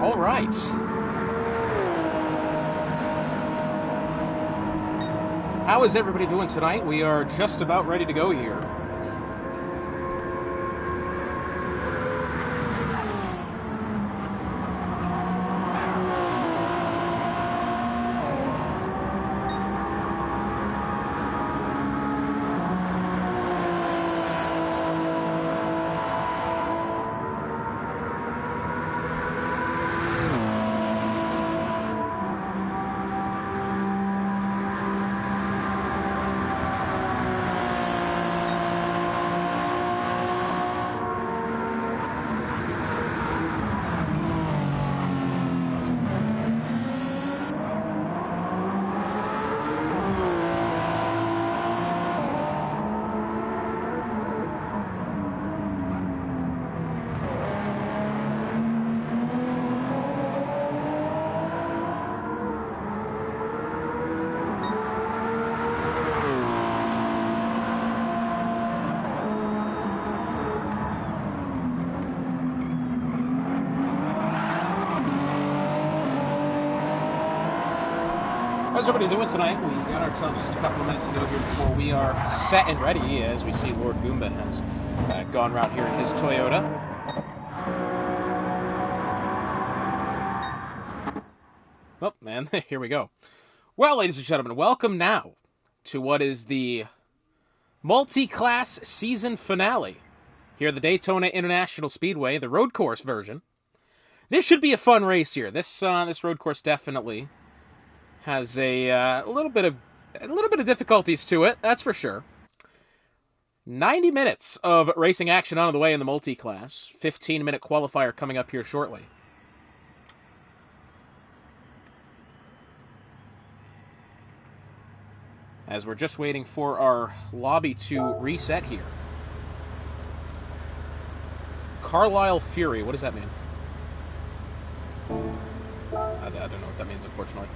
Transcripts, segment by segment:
All right. How is everybody doing tonight? We are just about ready to go here. How's everybody doing tonight? We got ourselves just a couple of minutes to go here before we are set and ready, as we see Lord Goomba has gone around here in his Toyota. Oh, man, here we go. Well, ladies and gentlemen, welcome now to what is the multi-class season finale here at the Daytona International Speedway, the road course version. This should be a fun race here. This road course definitely has a little bit of difficulties to it, that's for sure. 90 minutes of racing action on the way in the multi-class. 15-minute qualifier coming up here shortly. As we're just waiting for our lobby to reset here. Carlisle Fury, what does that mean? I don't know what that means, unfortunately.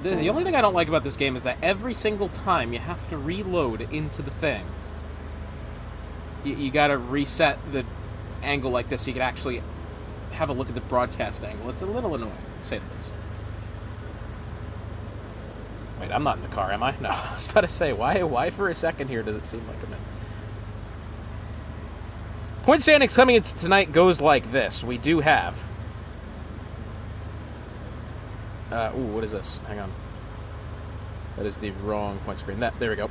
The only thing I don't like about this game is that every single time you have to reload into the thing. You gotta reset the angle like this so you can actually have a look at the broadcast angle. It's a little annoying, to say the least. Wait, I'm not in the car, am I? No, I was about to say, why for a second here does it seem like I'm in? Point standings coming into tonight goes like this. We do have... what is this? Hang on. That is the wrong point screen. There we go.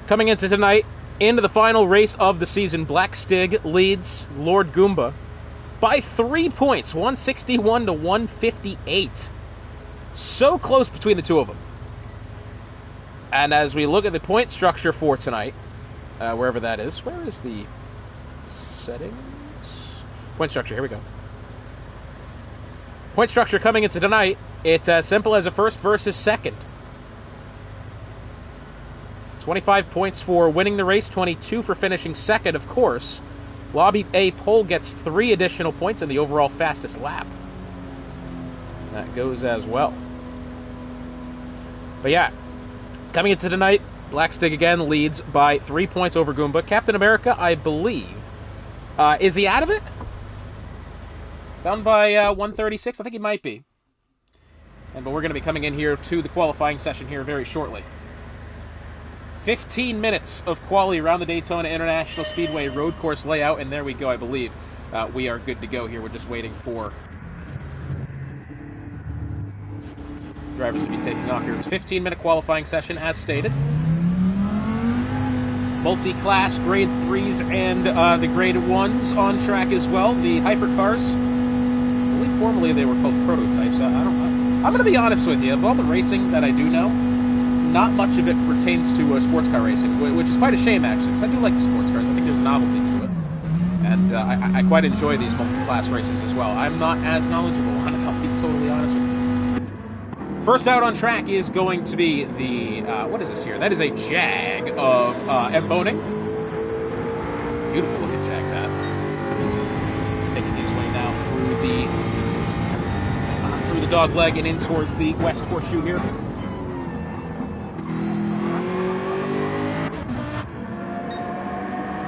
Coming into tonight, into the final race of the season, Black Stig leads Lord Goomba by 3 points, 161 to 158. So close between the two of them. And as we look at the point structure for tonight, wherever that is, where is the settings? Point structure, here we go. Point structure coming into tonight, it's as simple as a first versus second. 25 points for winning the race, 22 for finishing second, of course. Lobby A pole gets 3 additional points in the overall fastest lap. That goes as well. But yeah, coming into tonight, Black Stig again leads by 3 points over Goomba. Captain America, I believe. Is he out of it? Down by 136? I think he might be. But we're going to be coming in here to the qualifying session here very shortly. 15 minutes of quali around the Daytona International Speedway road course layout, and there we go, I believe. We are good to go here. We're just waiting for drivers to be taking off here. It's a 15-minute qualifying session, as stated. Multi-class grade 3s and the grade 1s on track as well. The hypercars. Formerly they were called prototypes. I'm going to be honest with you. Of all the racing that I do know, not much of it pertains to sports car racing, which is quite a shame, actually, because I do like the sports cars. I think there's a novelty to it. And I quite enjoy these multi-class races as well. I'm not as knowledgeable on it, I'll be totally honest with you. First out on track is going to be the, what is this here? That is a Jag of Emboning. Beautiful looking Jag, that. Taking his way now through the dog leg and in towards the West Horseshoe here. Of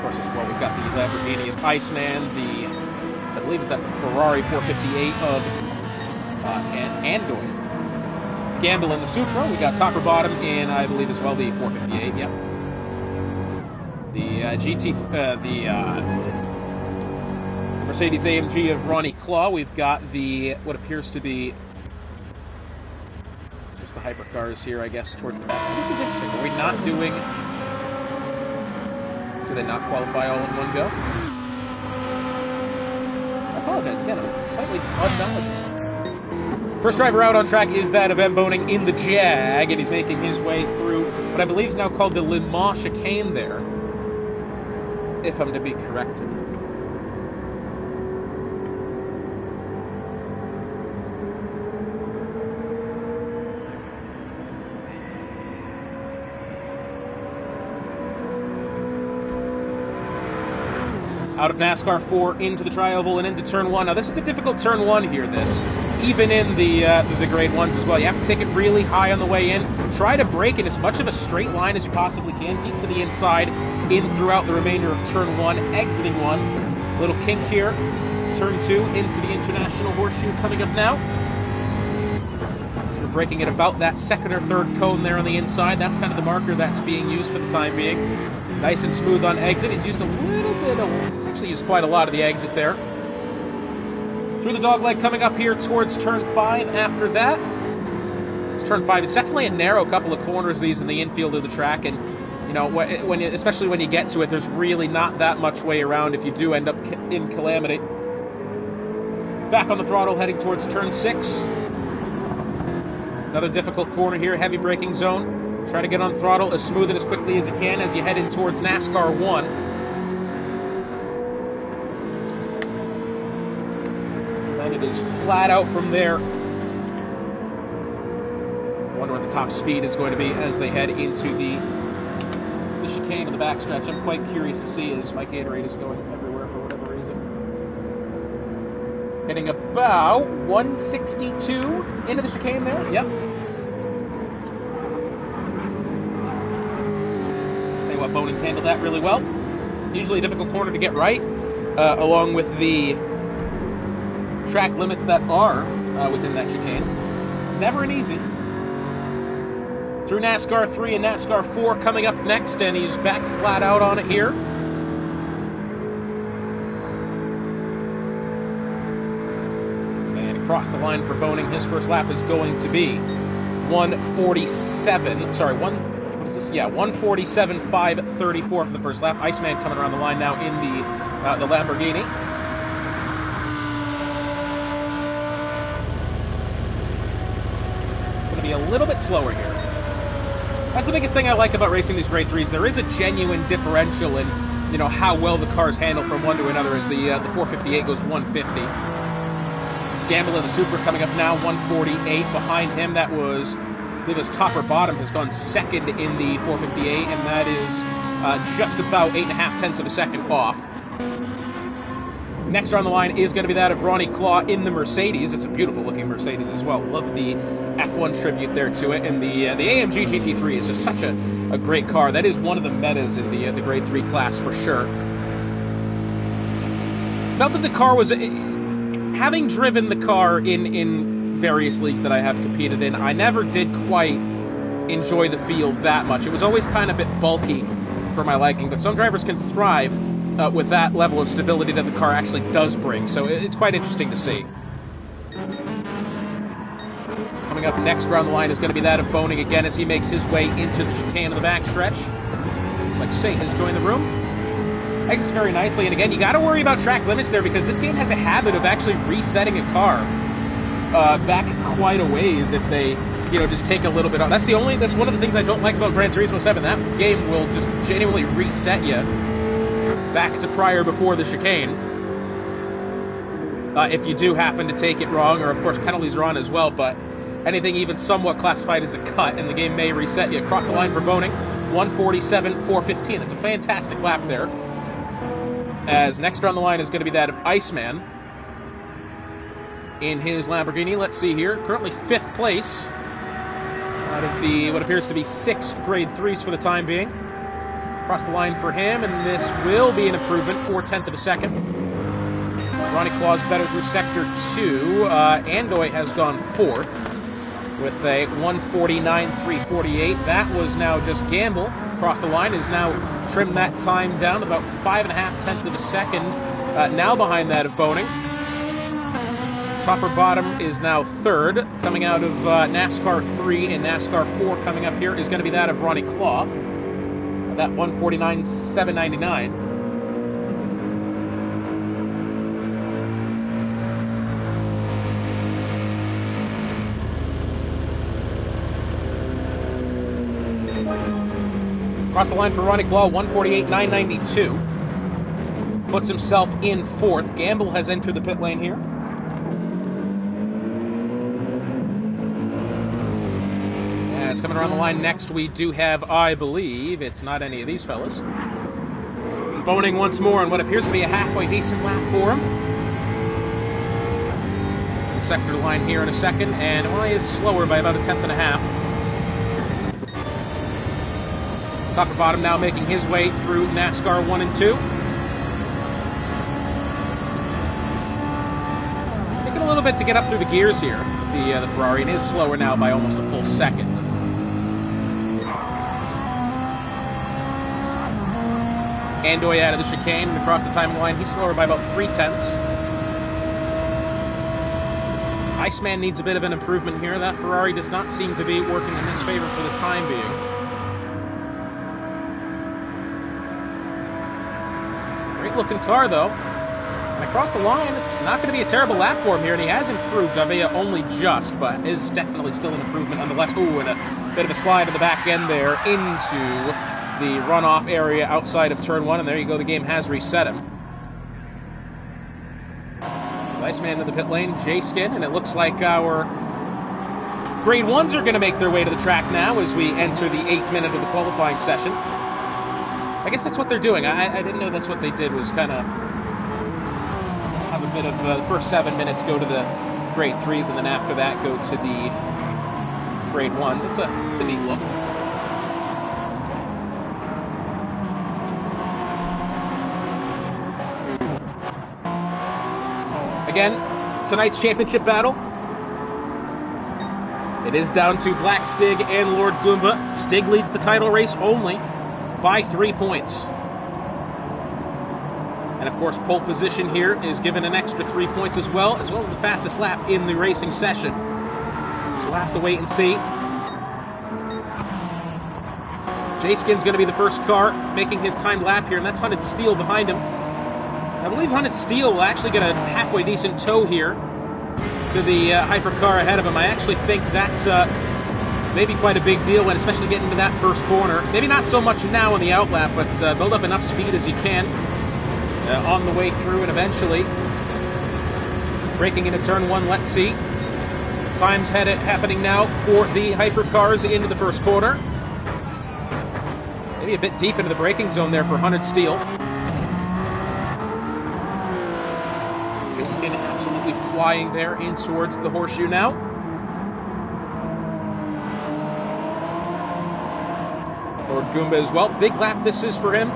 course, as well, we've got the Lamborghini of Iceman, I believe is that the Ferrari 458 of Andoy. Gamble in the Supra. We got Topper Bottom in, I believe, as well, the 458, yep. The Mercedes AMG of Ronnie Claw. We've got what appears to be just the hypercars here, I guess, toward the back. This is interesting. Are we not doing... Do they not qualify all in one go? I apologize again. I'm slightly unknowledgeable. First driver out on track is that of Emboning in the Jag, and he's making his way through what I believe is now called the Le Mans chicane there, if I'm to be corrected. Out of NASCAR 4 into the tri-oval and into turn 1. Now this is a difficult turn 1 here, even in the grade 1s as well. You have to take it really high on the way in. Try to brake in as much of a straight line as you possibly can. Keep to the inside in throughout the remainder of turn 1. Exiting 1. Little kink here turn 2 into the International Horseshoe coming up now. So we're braking at about that second or third cone there on the inside. That's kind of the marker that's being used for the time being. Nice and smooth on exit. He's used a little bit of... He's actually used quite a lot of the exit there. Through the dogleg coming up here towards turn 5 after that. It's turn 5. It's definitely a narrow couple of corners, these in the infield of the track, and you know, especially when you get to it, there's really not that much way around if you do end up in calamity. Back on the throttle, heading towards turn 6. Another difficult corner here, heavy braking zone. Try to get on throttle as smooth and as quickly as you can as you head in towards NASCAR 1. And it is flat out from there. I wonder what the top speed is going to be as they head into the chicane of the backstretch. I'm quite curious to see as my Gatorade is going everywhere for whatever reason. Hitting about 162 into the chicane there. Yep. Tell you what, Bonan's handled that really well. Usually a difficult corner to get right, along with the track limits that are within that chicane. Never an easy. Through NASCAR 3 and NASCAR 4 coming up next, and he's back flat out on it here. And across the line for Boning, his first lap is going to be 147.534 for the first lap. Iceman coming around the line now in the Lamborghini. It's going to be a little bit slower here. That's the biggest thing I like about racing these Grade 3s. There is a genuine differential in, you know, how well the cars handle from one to another as the 458 goes 150. Gamble in the Super coming up now, 148. Behind him, that was, I believe it was top or bottom, has gone second in the 458, and that is just about 8.5 tenths of a second off. Next on the line is going to be that of Ronnie Claw in the Mercedes. It's a beautiful looking Mercedes as well. Love the F1 tribute there to it. And the AMG GT3 is just such a great car. That is one of the metas in the Grade 3 class for sure. Felt that the car was... Having driven the car in various leagues that I have competed in, I never did quite enjoy the feel that much. It was always kind of a bit bulky for my liking, but some drivers can thrive with that level of stability that the car actually does bring, so it's quite interesting to see. Coming up next around the line is going to be that of Boning again as he makes his way into the chicane of the backstretch. Looks like Sate has joined the room. Exits very nicely, and again, you got to worry about track limits there because this game has a habit of actually resetting a car back quite a ways if they, you know, just take a little bit off. That's one of the things I don't like about Gran Turismo 7. That game will just genuinely reset you back to prior before the chicane. If you do happen to take it wrong, or of course penalties are on as well, but anything even somewhat classified as a cut, and the game may reset you. Across the line for Boning, 147.415. That's a fantastic lap there. As next on the line is going to be that of Iceman in his Lamborghini. Let's see here. Currently 5th place out of the what appears to be 6 Grade 3s for the time being. Across the line for him, and this will be an improvement, 4/10 of a second. Ronnie Claw's better through Sector 2. Andoy has gone 4th with a 149.348. That was now just Gamble. Across the line is now trimmed that time down about 5.5 tenths of a second. Now behind that of Boning. Top or bottom is now 3rd. Coming out of NASCAR 3 and NASCAR 4 coming up here is going to be that of Ronnie Claw. That 149.799. Across the line for Ronnie Claw, 148.992. Puts himself in 4th. Gamble has entered the pit lane here. As coming around the line next, we do have, I believe, it's not any of these fellas. Boning once more on what appears to be a halfway decent lap for him. To the sector line here in a second, and he is slower by about 1/10.5. Top or bottom now making his way through NASCAR 1 and 2. a little bit to get up through the gears here, the Ferrari, and is slower now by almost a full second. Andoy out of the chicane and across the timing line. He's slower by about 0.3. Iceman needs a bit of an improvement here. That Ferrari does not seem to be working in his favor for the time being. Great looking car though. And across the line, it's not going to be a terrible lap for him here, and he has improved, albeit only just, but is definitely still an improvement nonetheless. Ooh, and a bit of a slide in the back end there into the runoff area outside of turn 1, and there you go, the game has reset him. Iceman in the pit lane, J-Skin, and it looks like our grade 1s are going to make their way to the track now as we enter the 8th minute of the qualifying session. I guess that's what they're doing. I didn't know that's what they did, was kind of have a bit of the first 7 minutes go to the grade 3s, and then after that go to the grade 1s. It's a neat look. Again, tonight's championship battle. It is down to Black Stig and Lord Goomba. Stig leads the title race only by 3 points. And of course, pole position here is given an extra 3 points as well as the fastest lap in the racing session. So we'll have to wait and see. J-Skin's going to be the first car making his timed lap here, and that's Hunted Steel behind him. I believe Hunted Steel will actually get a halfway decent tow here to the hypercar ahead of him. I actually think that's maybe quite a big deal, when especially getting into that first corner. Maybe not so much now in the outlap, but build up enough speed as you can on the way through, and eventually breaking into turn 1. Let's see. Times happening now for the hypercars into the first corner. Maybe a bit deep into the braking zone there for Hunted Steel. J-Skin absolutely flying there in towards the horseshoe now. Lord Goomba as well. Big lap this is for him.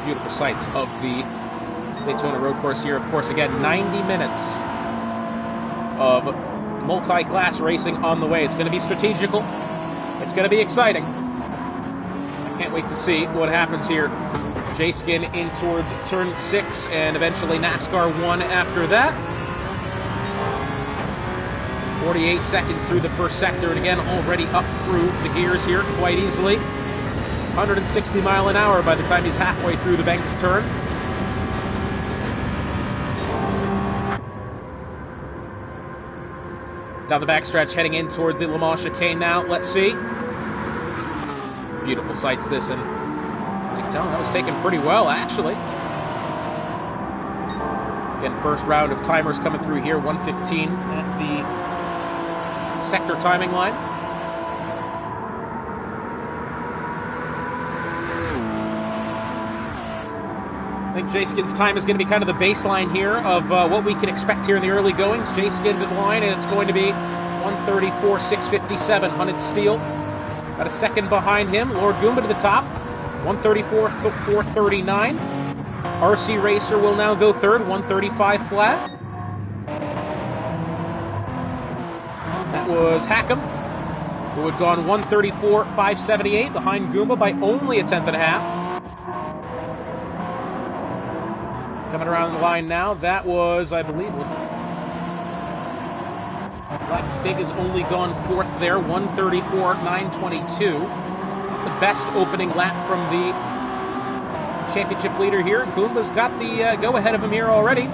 Beautiful sights of the Daytona road course here. Of course, again, 90 minutes of multi-class racing on the way. It's going to be strategical. It's going to be exciting. I can't wait to see what happens here. J-Skin in towards turn 6, and eventually NASCAR 1 after that. 48 seconds through the first sector, and again, already up through the gears here quite easily. 160 mile an hour by the time he's halfway through the banked turn. Down the backstretch, heading in towards the Le Mans chicane now. Let's see. Beautiful sights this, and as you can tell, that was taken pretty well, actually. Again, first round of timers coming through here, 1:15 at the sector timing line. I think J-Skin's time is going to be kind of the baseline here of what we can expect here in the early goings. J-Skin to the line, and it's going to be 1:34.657. Hunted Steel about a second behind him. Lord Goomba to the top, 1:34.439. RC Racer will now go third, 1:35 flat. That was Hackham, who had gone 1:34.578 behind Goomba by only a tenth and a half. Coming around the line now, that was, I believe, Black Stig has only gone fourth there, 1:34.922. The best opening lap from the championship leader here. Goomba's got the go ahead of him here already.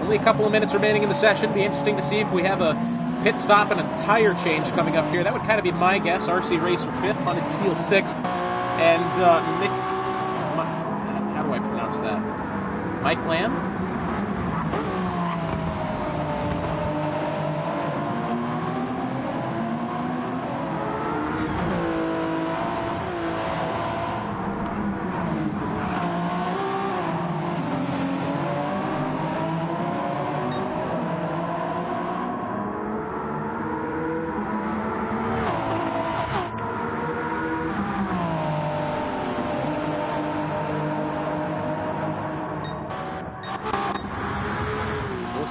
Only a couple of minutes remaining in the session. Be interesting to see if we have a pit stop and a tire change coming up here. That would kind of be my guess. RC Racer 5th, Hunted Steel 6th, and Nick... How do I pronounce that? Mike Lamb?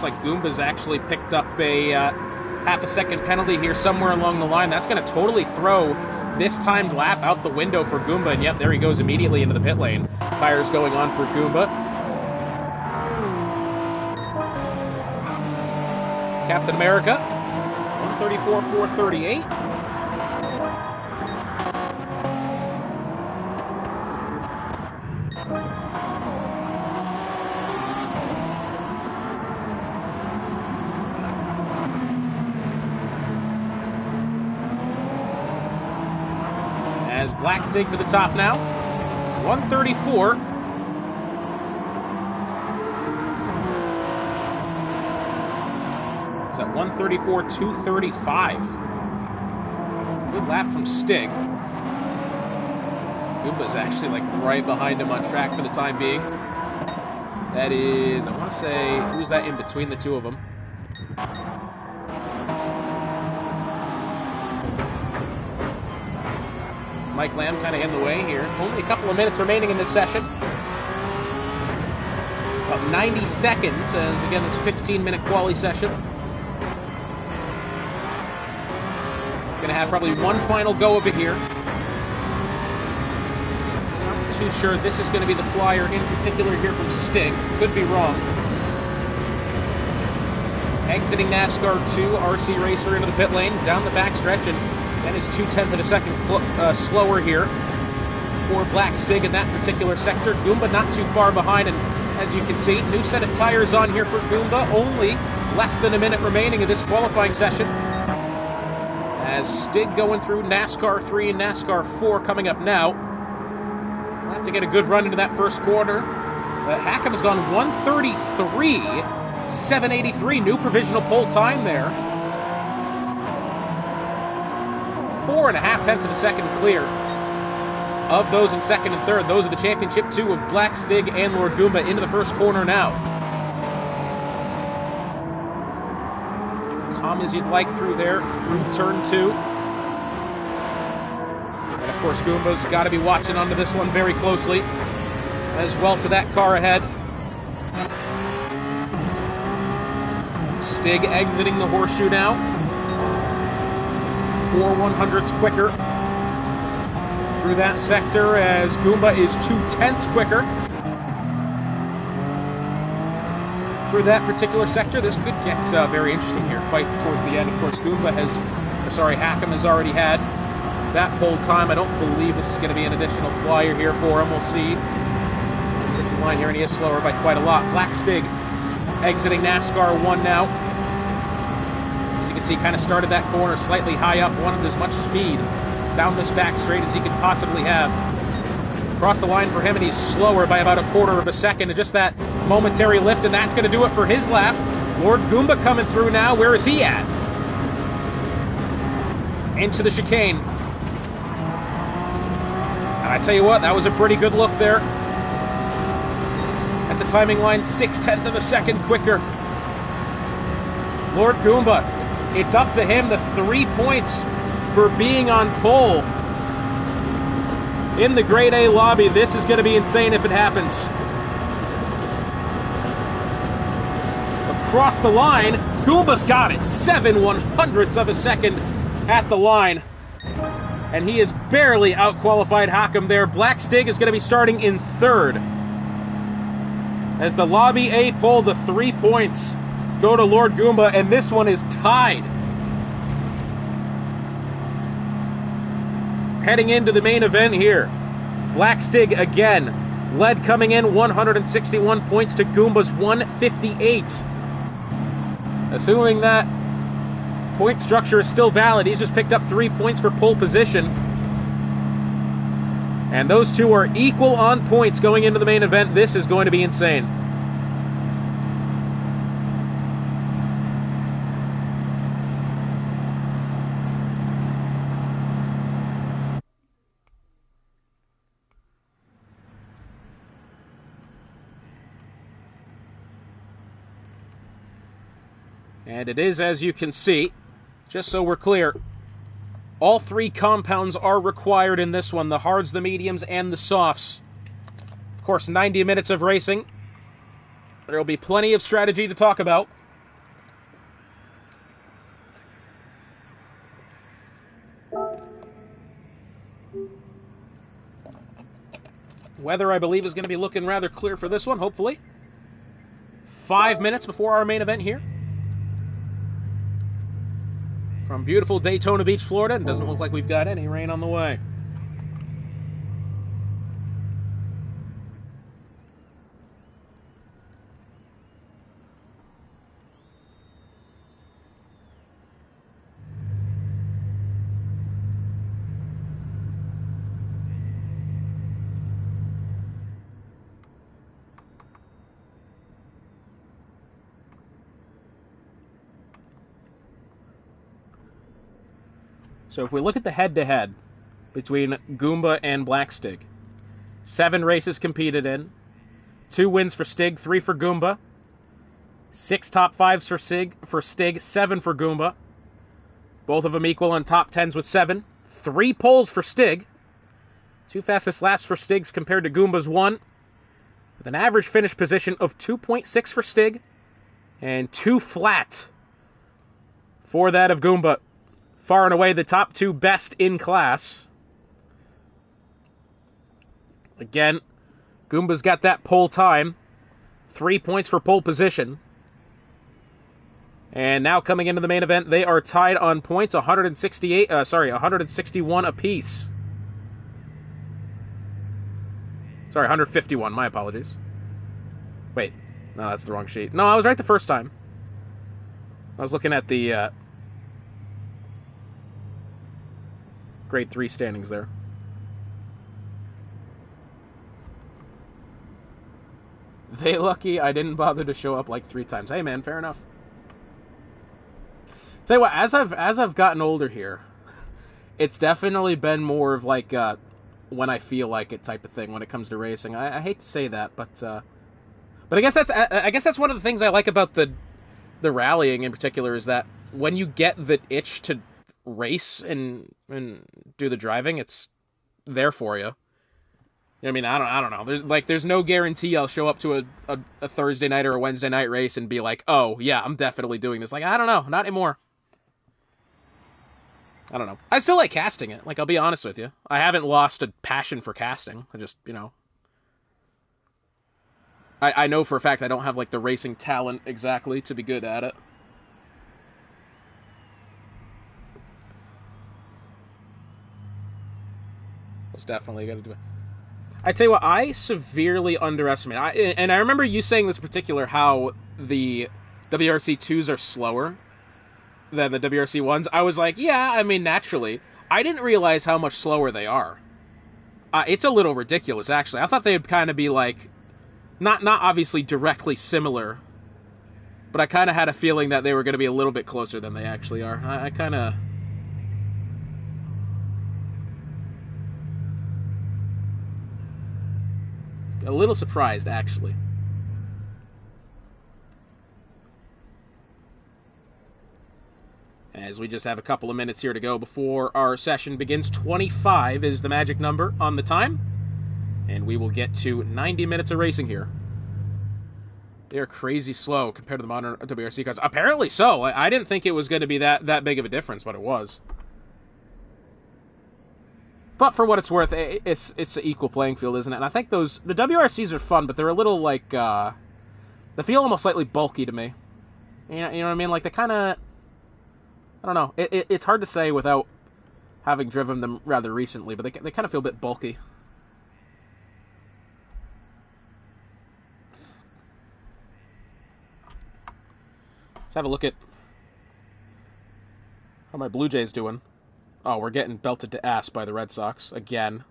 like Goomba's actually picked up a half a second penalty here somewhere along the line. That's going to totally throw this timed lap out the window for Goomba, and yep, there he goes immediately into the pit lane. Tires going on for Goomba. Captain America, 134.438. As Black Stig to the top now, 134. It's at 134.235. Good lap from Stig. Goomba's actually like right behind him on track for the time being. That is, I want to say, who's that in between the two of them? Mike Lamb kind of in the way here. Only a couple of minutes remaining in this session. About 90 seconds, as again, this 15-minute quali session. Going to have probably one final go of it here. Not too sure this is going to be the flyer in particular here from Stig. Could be wrong. Exiting NASCAR 2, RC Racer into the pit lane, down the backstretch, and that is 0.2 of a second slower here for Black Stig in that particular sector. Goomba not too far behind, and as you can see, new set of tires on here for Goomba. Only less than a minute remaining of this qualifying session. As Stig going through NASCAR 3 and NASCAR 4 coming up now. We'll have to get a good run into that first quarter. Hackham has gone 133.783, new provisional pole time there. 4.5 of a second clear of those in second and third. Those are the championship two of Black Stig and Lord Goomba into the first corner now. Calm as you'd like through there, through turn 2. And of course Goomba's got to be watching onto this one very closely as well to that car ahead. Stig exiting the horseshoe now. 4/100ths quicker through that sector as Goomba is 0.2 quicker through that particular sector. This could get very interesting here quite towards the end. Of course, Hackham has already had that pole time. I don't believe this is going to be an additional flyer here for him. We'll see. The line here, and he is slower by quite a lot. Black Stig exiting NASCAR 1 now. He kind of started that corner slightly high up, wanted as much speed down this back straight as he could possibly have. Across the line for him, and he's slower by about 1/4 of a second, and just that momentary lift, and that's going to do it for his lap. Lord Goomba coming through now. Where is he at? Into the chicane. And I tell you what, that was a pretty good look there. At the timing line, 0.6 of a second quicker. Lord Goomba, it's up to him, the 3 points for being on pole in the Grade A lobby. This is going to be insane if it happens. Across the line, Goomba's got it. 7/100ths of a second at the line. And he has barely out-qualified Hackham there. Black Stig is going to be starting in third. As the lobby A pole, the 3 points go to Lord Goomba, and this one is tied. Heading into the main event here. Black Stig again led coming in, 161 points to Goomba's 158. Assuming that point structure is still valid, he's just picked up 3 points for pole position. And those two are equal on points going into the main event. This is going to be insane. And it is, as you can see, just so we're clear, all 3 compounds are required in this one, the hards, the mediums, and the softs. Of course, 90 minutes of racing. There will be plenty of strategy to talk about. Weather, I believe, is going to be looking rather clear for this one, hopefully. 5 minutes before our main event here. From beautiful Daytona Beach, Florida. It doesn't look like we've got any rain on the way. So if we look at the head-to-head between Goomba and Black Stig, 7 races competed in, 2 wins for Stig, 3 for Goomba, 6 top 5s for Stig, 7 for Goomba, both of them equal on top 10s with 7, 3 poles for Stig, 2 fastest laps for Stig's compared to Goomba's 1, with an average finish position of 2.6 for Stig, and 2 flat for that of Goomba. Far and away the top 2 best in class. Again, Goomba's got that pole time. 3 points for pole position. And now coming into the main event, they are tied on points, 161 apiece. Sorry, 151, my apologies. Wait, no, that's the wrong sheet. No, I was right the first time. I was looking at the Grade 3 standings there. They lucky I didn't bother to show up like 3 times. Hey man, fair enough. Tell you what, as I've gotten older here, it's definitely been more of like when I feel like it type of thing when it comes to racing. I hate to say that, but I guess that's one of the things I like about the rallying in particular is that when you get the itch to race and do the driving, it's there for you. I mean, I don't know. There's no guarantee I'll show up to a Thursday night or a Wednesday night race and be like, oh yeah, I'm definitely doing this. Like, I don't know, not anymore. I don't know. I still like casting it. Like, I'll be honest with you, I haven't lost a passion for casting. I just, I know for a fact I don't have like the racing talent exactly to be good at it. Definitely got to do it. I tell you what, I severely underestimate. I remember you saying this in particular, how the WRC 2s are slower than the WRC 1s. I was like, yeah, I mean, naturally. I didn't realize how much slower they are. It's a little ridiculous, actually. I thought they'd kind of be like, not obviously directly similar, but I kind of had a feeling that they were going to be a little bit closer than they actually are. I kind of... a little surprised, actually. As we just have a couple of minutes here to go before our session begins. 25 is the magic number on the time. And we will get to 90 minutes of racing here. They are crazy slow compared to the modern WRC cars. Apparently so. I didn't think it was going to be that big of a difference, but it was. But for what it's worth, it's an equal playing field, isn't it? And I think the WRCs are fun, but they're a little like, they feel almost slightly bulky to me. You know what I mean? Like they kind of, I don't know. It's hard to say without having driven them rather recently, but they kind of feel a bit bulky. Let's have a look at how my Blue Jays doing. Oh, we're getting belted to ass by the Red Sox again.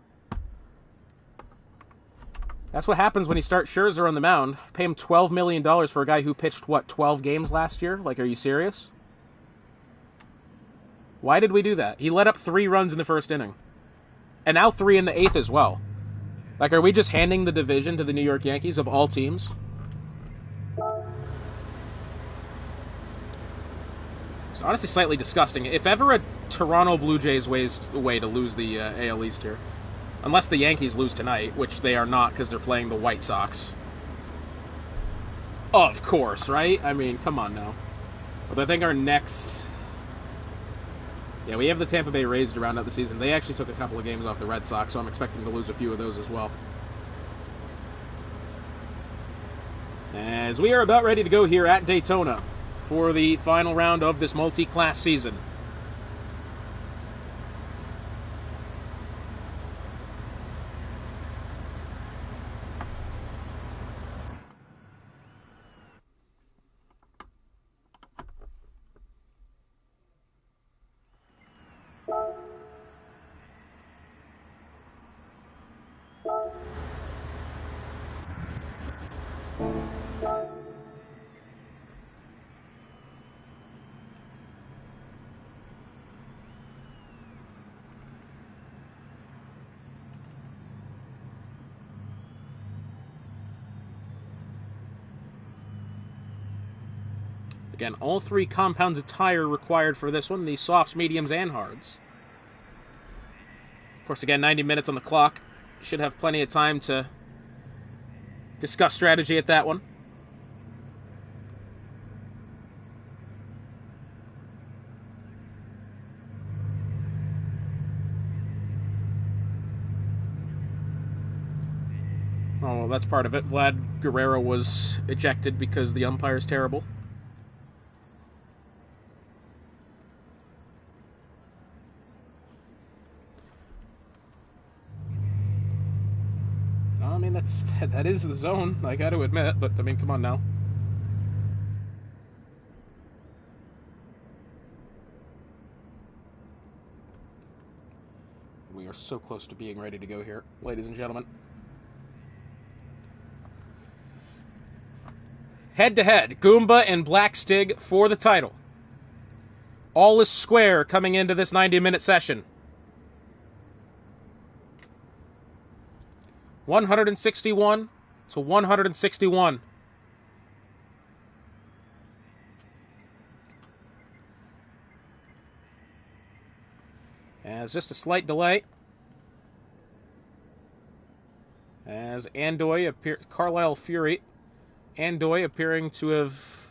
That's what happens when you start Scherzer on the mound. Pay him $12 million for a guy who pitched, 12 games last year? Like, are you serious? Why did we do that? He let up 3 runs in the first inning. And now 3 in the 8th as well. Like, are we just handing the division to the New York Yankees of all teams? It's honestly slightly disgusting. If ever a Toronto Blue Jays way to lose the AL East here. Unless the Yankees lose tonight, which they are not because they're playing the White Sox. Of course, right? I mean, come on now. But I think our next Yeah, we have the Tampa Bay Rays to round out the season. They actually took a couple of games off the Red Sox, so I'm expecting to lose a few of those as well. As we are about ready to go here at Daytona for the final round of this multi-class season. Again, all 3 compounds of tire required for this one, the softs, mediums, and hards. Of course, again, 90 minutes on the clock. Should have plenty of time to discuss strategy at that one. Oh, well, that's part of it. Vlad Guerrero was ejected because the umpire's terrible. I mean, that is the zone, I got to admit, but I mean, come on now. We are so close to being ready to go here, ladies and gentlemen. Head-to-head, Goomba and Black Stig for the title. All is square coming into this 90-minute session. 161 to 161. As just a slight delay. As Carlisle Fury, Andoy appearing to have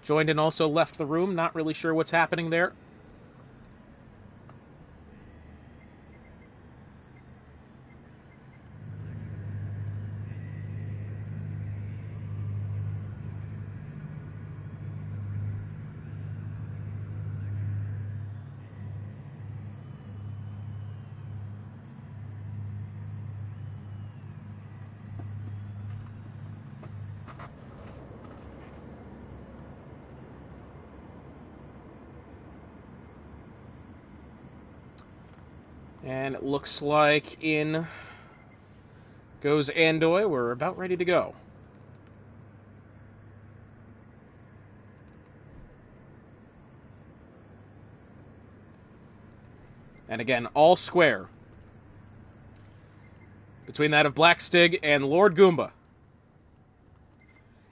joined and also left the room. Not really sure what's happening there. And it looks like in goes Andoy. We're about ready to go. And again, all square between that of Black Stig and Lord Goomba.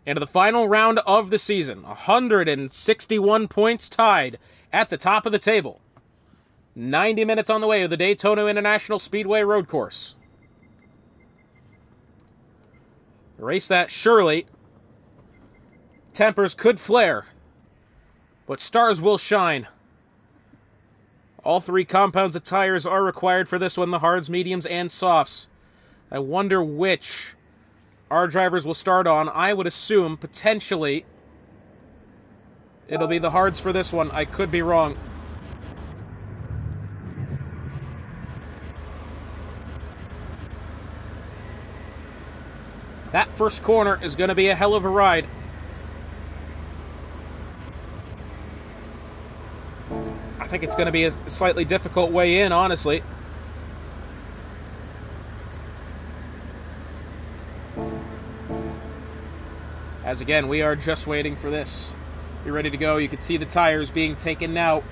Into the final round of the season. 161 points tied at the top of the table. 90 minutes on the way to the Daytona International Speedway Road Course. A race that surely tempers could flare, but stars will shine. All 3 compounds of tires are required for this one, the hards, mediums, and softs. I wonder which our drivers will start on. I would assume, potentially, it'll be the hards for this one. I could be wrong. That first corner is going to be a hell of a ride. I think it's going to be a slightly difficult way in, honestly. As again, we are just waiting for this. Be ready to go. You can see the tires being taken now.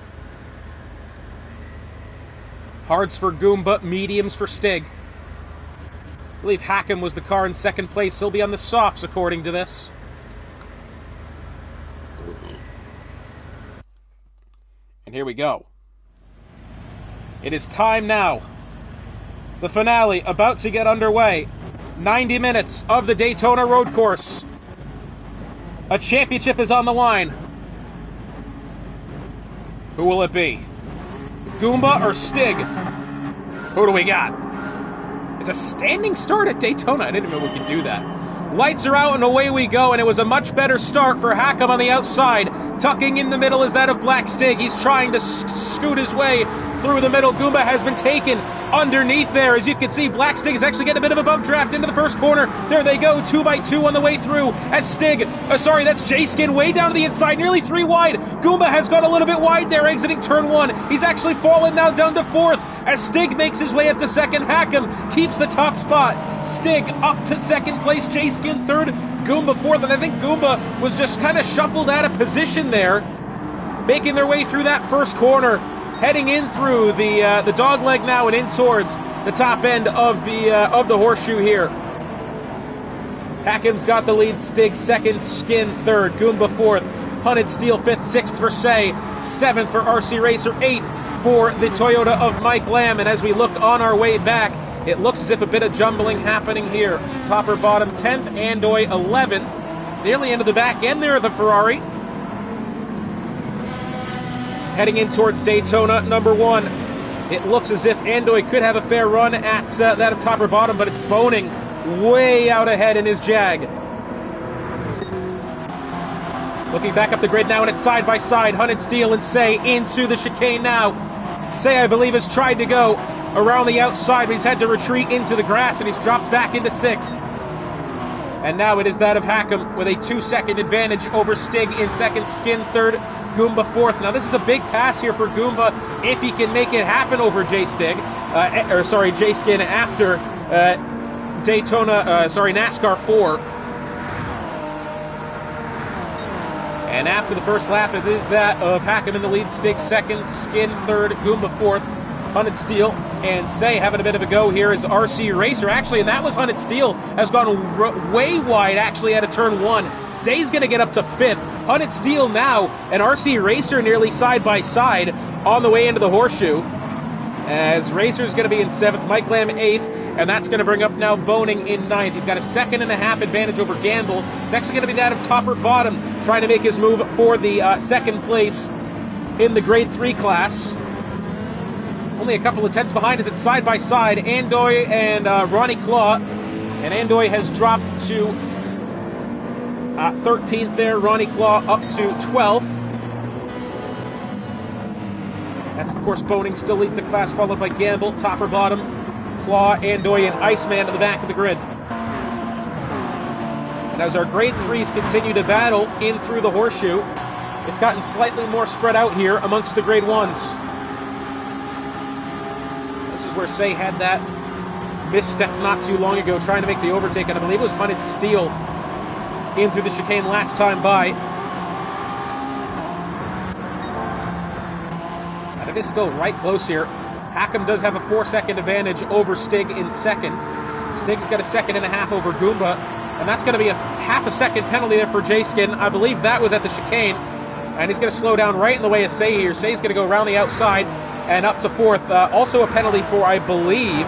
Hards for Goomba, mediums for Stig. I believe Hackham was the car in second place. He'll be on the softs, according to this. And here we go. It is time now. The finale about to get underway. 90 minutes of the Daytona Road Course. A championship is on the line. Who will it be? Goomba or Stig? Who do we got? It's a standing start at Daytona. I didn't know we could do that. Lights are out and away we go, and it was a much better start for Hackham on the outside. Tucking in the middle is that of Black Stig. He's trying to scoot his way through the middle. Goomba has been taken underneath there. As you can see, Black Stig is actually getting a bit of a bump draft into the first corner. There they go, 2x2 on the way through. As that's J-Skin way down to the inside, nearly 3 wide. Goomba has gone a little bit wide there, exiting turn 1. He's actually fallen now down to 4th. As Stig makes his way up to 2nd, Hackham keeps the top spot. Stig up to 2nd place, J-Skin 3rd, Goomba 4th, and I think Goomba was just kind of shuffled out of position there, making their way through that first corner, heading in through the dog leg now and in towards the top end of the horseshoe here. Hackham's got the lead, Stig 2nd, Skin 3rd, Goomba 4th, Hunted Steel 5th, 6th for Say, 7th for RC Racer, 8th for the Toyota of Mike Lamb. And as we look on our way back, it looks as if a bit of jumbling happening here. Top or bottom, 10th, Andoy 11th. Nearly into the back end there of the Ferrari. Heading in towards Daytona, number 1. It looks as if Andoy could have a fair run at that of top or bottom, but it's Boning way out ahead in his Jag. Looking back up the grid now, and it's side by side. Hunted Steel and Say into the chicane now. Say, I believe, has tried to go around the outside, but he's had to retreat into the grass, and he's dropped back into 6th. And now it is that of Hackham with a 2-second advantage over Stig in 2nd, Skin 3rd, Goomba 4th. Now this is a big pass here for Goomba if he can make it happen over J-Skin after NASCAR 4. And after the first lap, it is that of Hackham in the lead, Stig 2nd, Skin 3rd, Goomba 4th, Hunted Steel and Say having a bit of a go here as RC Racer, actually, and that was Hunted Steel, has gone way wide, actually, out of turn 1. Say's going to get up to 5th. Hunted Steel now, and RC Racer nearly side by side on the way into the horseshoe, as Racer's going to be in 7th, Mike Lamb 8th, and that's going to bring up now Boning in 9th. He's got a 2.5 advantage over Gamble. It's actually going to be that of top or bottom, trying to make his move for the 2nd place in the Grade 3 class. Only a couple of tenths behind as it's side by side, Andoy and Ronnie Claw. And Andoy has dropped to 13th there, Ronnie Claw up to 12th. As, of course, Boning still leads the class, followed by Gamble, top or bottom, Claw, Andoy, and Iceman at the back of the grid. And as our Grade 3s continue to battle in through the horseshoe, it's gotten slightly more spread out here amongst the Grade 1s. This is where Say had that misstep not too long ago, trying to make the overtake, and I believe it was Hunted Steel in through the chicane last time by. And it is still right close here. Hackham does have a 4-second advantage over Stig in 2nd. Stig's got a 2.5 over Goomba, and that's going to be a half a second penalty there for J-Skin. I believe that was at the chicane, and he's going to slow down right in the way of Say here. Say's going to go around the outside and up to 4th. Also a penalty for, I believe,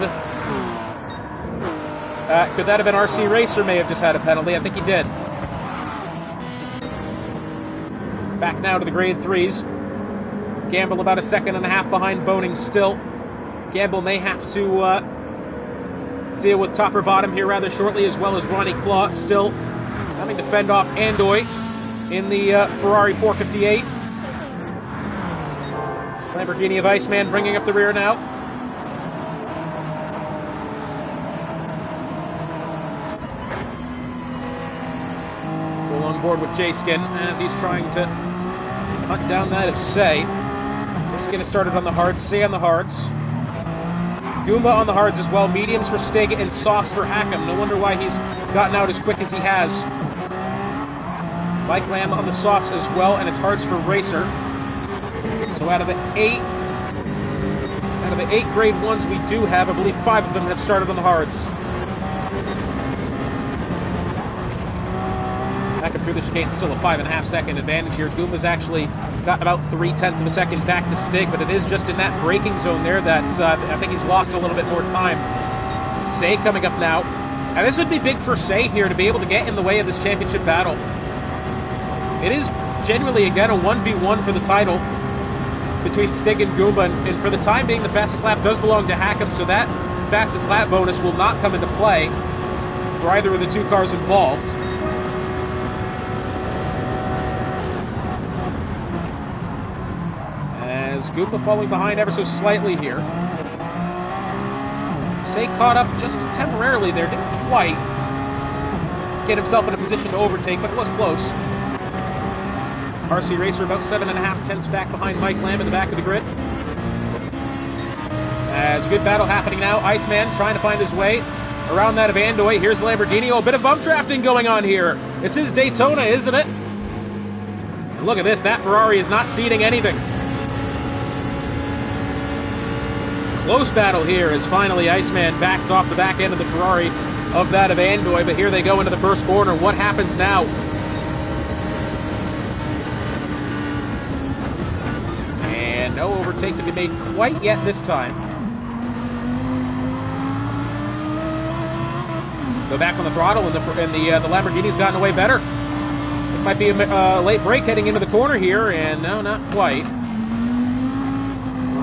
could that have been RC Racer may have just had a penalty? I think he did. Back now to the Grade 3s. Gamble about a 2.5 behind Boning still. Gamble may have to deal with top or bottom here rather shortly, as well as Ronnie Claw still having to fend off Andoy in the Ferrari 458. Lamborghini of Iceman bringing up the rear now. Full on board with J-Skin as he's trying to hunt down that of Say. J-Skin has started on the hards, Say on the hards. Goomba on the hards as well, mediums for Stig and softs for Hackham. No wonder why he's gotten out as quick as he has. Mike Lamb on the softs as well, and it's hards for Racer. So out of the eight Grade 1s we do have, I believe 5 of them have started on the hards. Back up through the chicane, still a 5.5 second advantage here. Goomba's actually got about 0.3 of a second back to Stig, but it is just in that braking zone there that I think he's lost a little bit more time. Say coming up now. And this would be big for Say here to be able to get in the way of this championship battle. It is genuinely, again, a 1v1 for the title. between Stig and Goomba, and for the time being, the fastest lap does belong to Hackham, so that fastest lap bonus will not come into play for either of the two cars involved. As Goomba falling behind ever so slightly here. Say caught up just temporarily there, didn't quite get himself in a position to overtake, but it was close. RC Racer about 7.5 tenths back behind Mike Lamb in the back of the grid. As a good battle happening now, Iceman trying to find his way around that of Andoy. Here's the Lamborghini. Oh, a bit of bump drafting going on here. This is Daytona, isn't it? And look at this, that Ferrari is not ceding anything. Close battle here as finally Iceman backed off the back end of the Ferrari of that of Andoy, but here they go into the first corner. What happens now? And no overtake to be made quite yet this time. Go back on the throttle, and the Lamborghini's gotten away better. It might be a late break heading into the corner here, and no, not quite.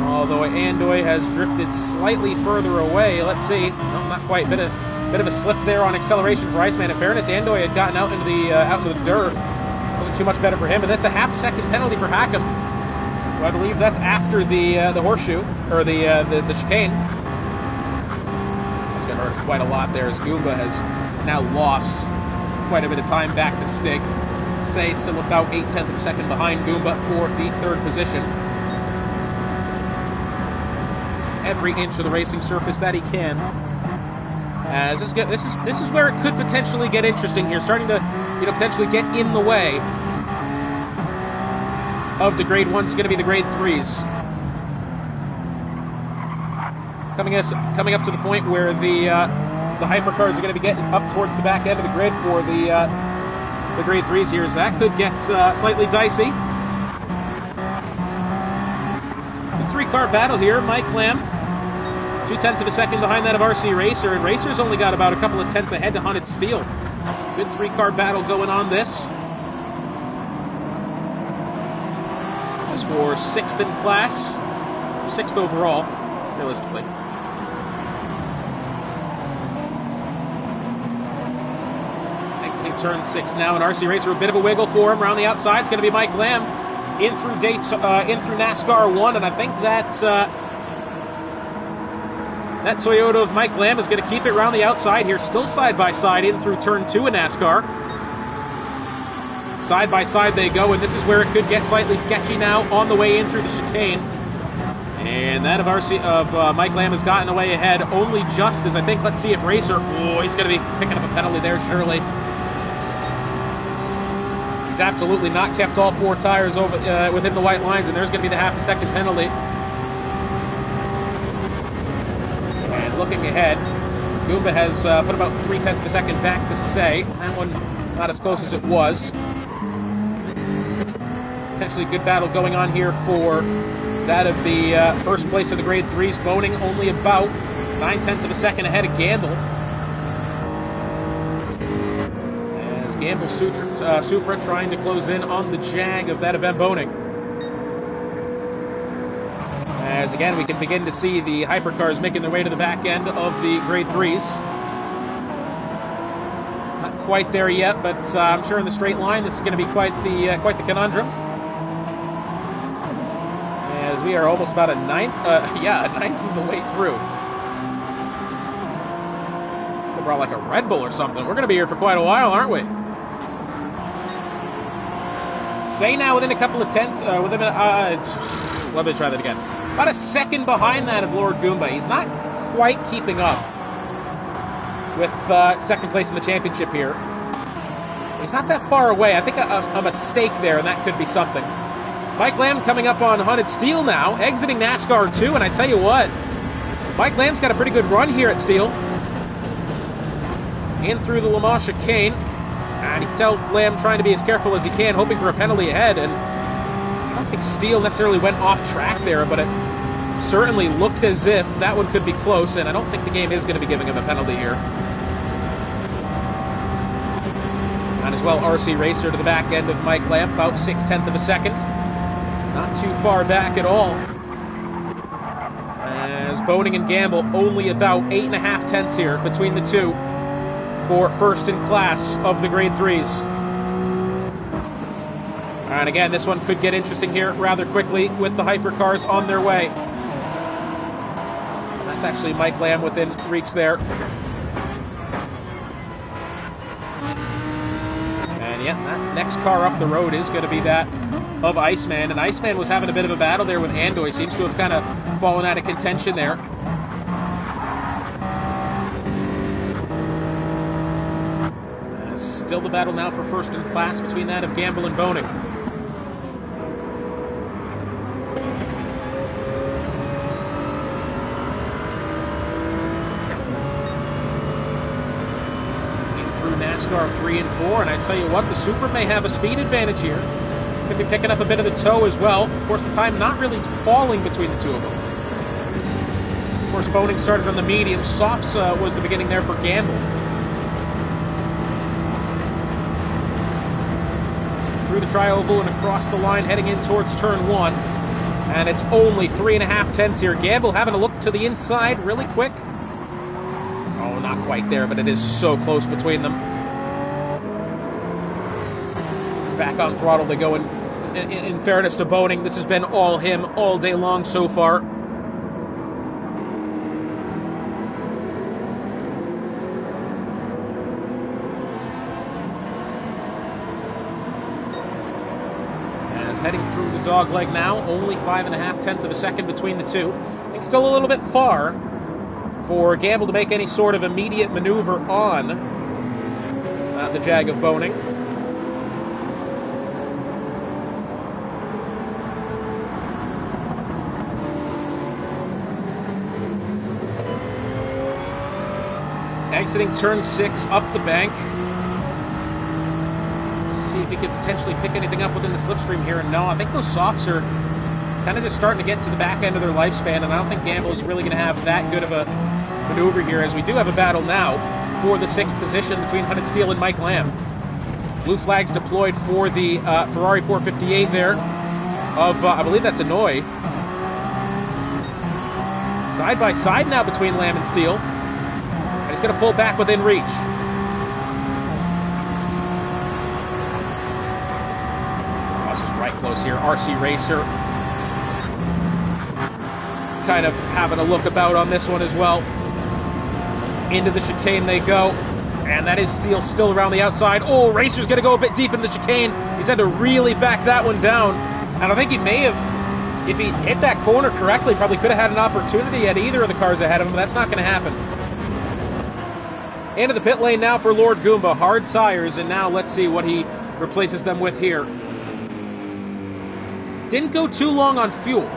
Although Andoy has drifted slightly further away. Let's see. No, not quite. Bit of a slip there on acceleration for Iceman. In fairness, Andoy had gotten out into the dirt. Wasn't too much better for him, but that's a half-second penalty for Hackham. So I believe that's after the horseshoe, or the chicane. It's going to hurt quite a lot there as Goomba has now lost quite a bit of time back to Stig. Say still about 0.8 of a second behind Goomba for the third position. Every inch of the racing surface that he can. As this is where it could potentially get interesting here, starting to potentially get in the way of the grade 1s. Is going to be the grade 3s. Coming up to the point where the hypercars are going to be getting up towards the back end of the grid for the grade 3s here. So that could get slightly dicey. The 3-car battle here. Mike Lamb 0.2 of a second behind that of RC Racer, and Racer's only got about a couple of tenths ahead to Haunted Steel. Good 3-car battle going on this. Just for 6th in class, 6th overall, realistically. Exiting turn 6 now, and RC Racer a bit of a wiggle for him. Around the outside, it's going to be Mike Lamb in through NASCAR 1, and I think that Toyota of Mike Lamb is going to keep it around the outside here, still side-by-side in through turn 2 in NASCAR. Side-by-side they go, and this is where it could get slightly sketchy now on the way in through the chicane. And that of Mike Lamb has gotten away ahead only just as I think, let's see if Racer, he's going to be picking up a penalty there, surely. He's absolutely not kept all 4 tires over within the white lines, and there's going to be the half-a-second penalty. And looking ahead, Goomba has put about 0.3 of a second back to Say. That one not as close as it was. Potentially good battle going on here for that of the first place of the grade 3s. Boning only about 0.9 of a second ahead of Gamble. As Gamble Supra trying to close in on the Jag of that of Ben Boning. As again, we can begin to see the hypercars making their way to the back end of the grade 3s. Not quite there yet, but I'm sure in the straight line this is going to be quite the conundrum. As we are almost about a ninth of the way through. Should have brought like a Red Bull or something. We're going to be here for quite a while, aren't we? Say now within a couple of tenths, let me try that again. About a second behind that of Lord Goomba. He's not quite keeping up with second place in the championship here. He's not that far away. I think a mistake there, and that could be something. Mike Lamb coming up on Haunted Steel now, exiting NASCAR 2, and I tell you what, Mike Lamb's got a pretty good run here at Steel. In through the Le Mans chicane, and you can tell Lamb trying to be as careful as he can, hoping for a penalty ahead, and I don't think Steel necessarily went off track there, but it certainly looked as if that one could be close, and I don't think the game is going to be giving him a penalty here. And as well, RC Racer to the back end of Mike Lamb, about 0.6 of a second. Not too far back at all. As Boning and Gamble only about 8.5 tenths here between the two for first in class of the grade 3s. And again, this one could get interesting here rather quickly with the hypercars on their way. That's actually Mike Lamb within reach there. And yeah, that next car up the road is going to be that of Iceman. And Iceman was having a bit of a battle there with Andoy. Seems to have kind of fallen out of contention there. Still the battle now for first in class between that of Gamble and Boning. NASCAR 3 and 4, and I tell you what, the Super may have a speed advantage here. Could be picking up a bit of the tow as well. Of course, the time not really falling between the two of them. Of course, Boning started on the medium. Softs was the beginning there for Gamble. Through the tri-oval and across the line, heading in towards turn 1. And it's only 3.5 tenths here. Gamble having a look to the inside really quick. Oh, not quite there, but it is so close between them. Back on throttle they go. In fairness to Boning, this has been all him all day long so far. As heading through the dogleg now, only 5.5 tenths of a second between the two. I think still a little bit far for Gamble to make any sort of immediate maneuver on the Jag of Boning. Exiting turn 6 up the bank. Let's see if he could potentially pick anything up within the slipstream here. And no, I think those softs are kind of just starting to get to the back end of their lifespan, and I don't think Gamble is really going to have that good of a maneuver here, as we do have a battle now for the 6th position between Hunted Steel and Mike Lamb. Blue flags deployed for the Ferrari 458 there of, I believe that's Annoy. Side by side now between Lamb and Steel. And he's going to pull back within reach. This is right close here. RC Racer kind of having a look about on this one as well. Into the chicane they go, and that is Steel still around the outside. Oh, Racer's going to go a bit deep into the chicane. He's had to really back that one down, and I think he may have, if he hit that corner correctly, probably could have had an opportunity at either of the cars ahead of him, but that's not going to happen. Into the pit lane now for Lord Goomba. Hard tires, and now let's see what he replaces them with here. Didn't go too long on fuel.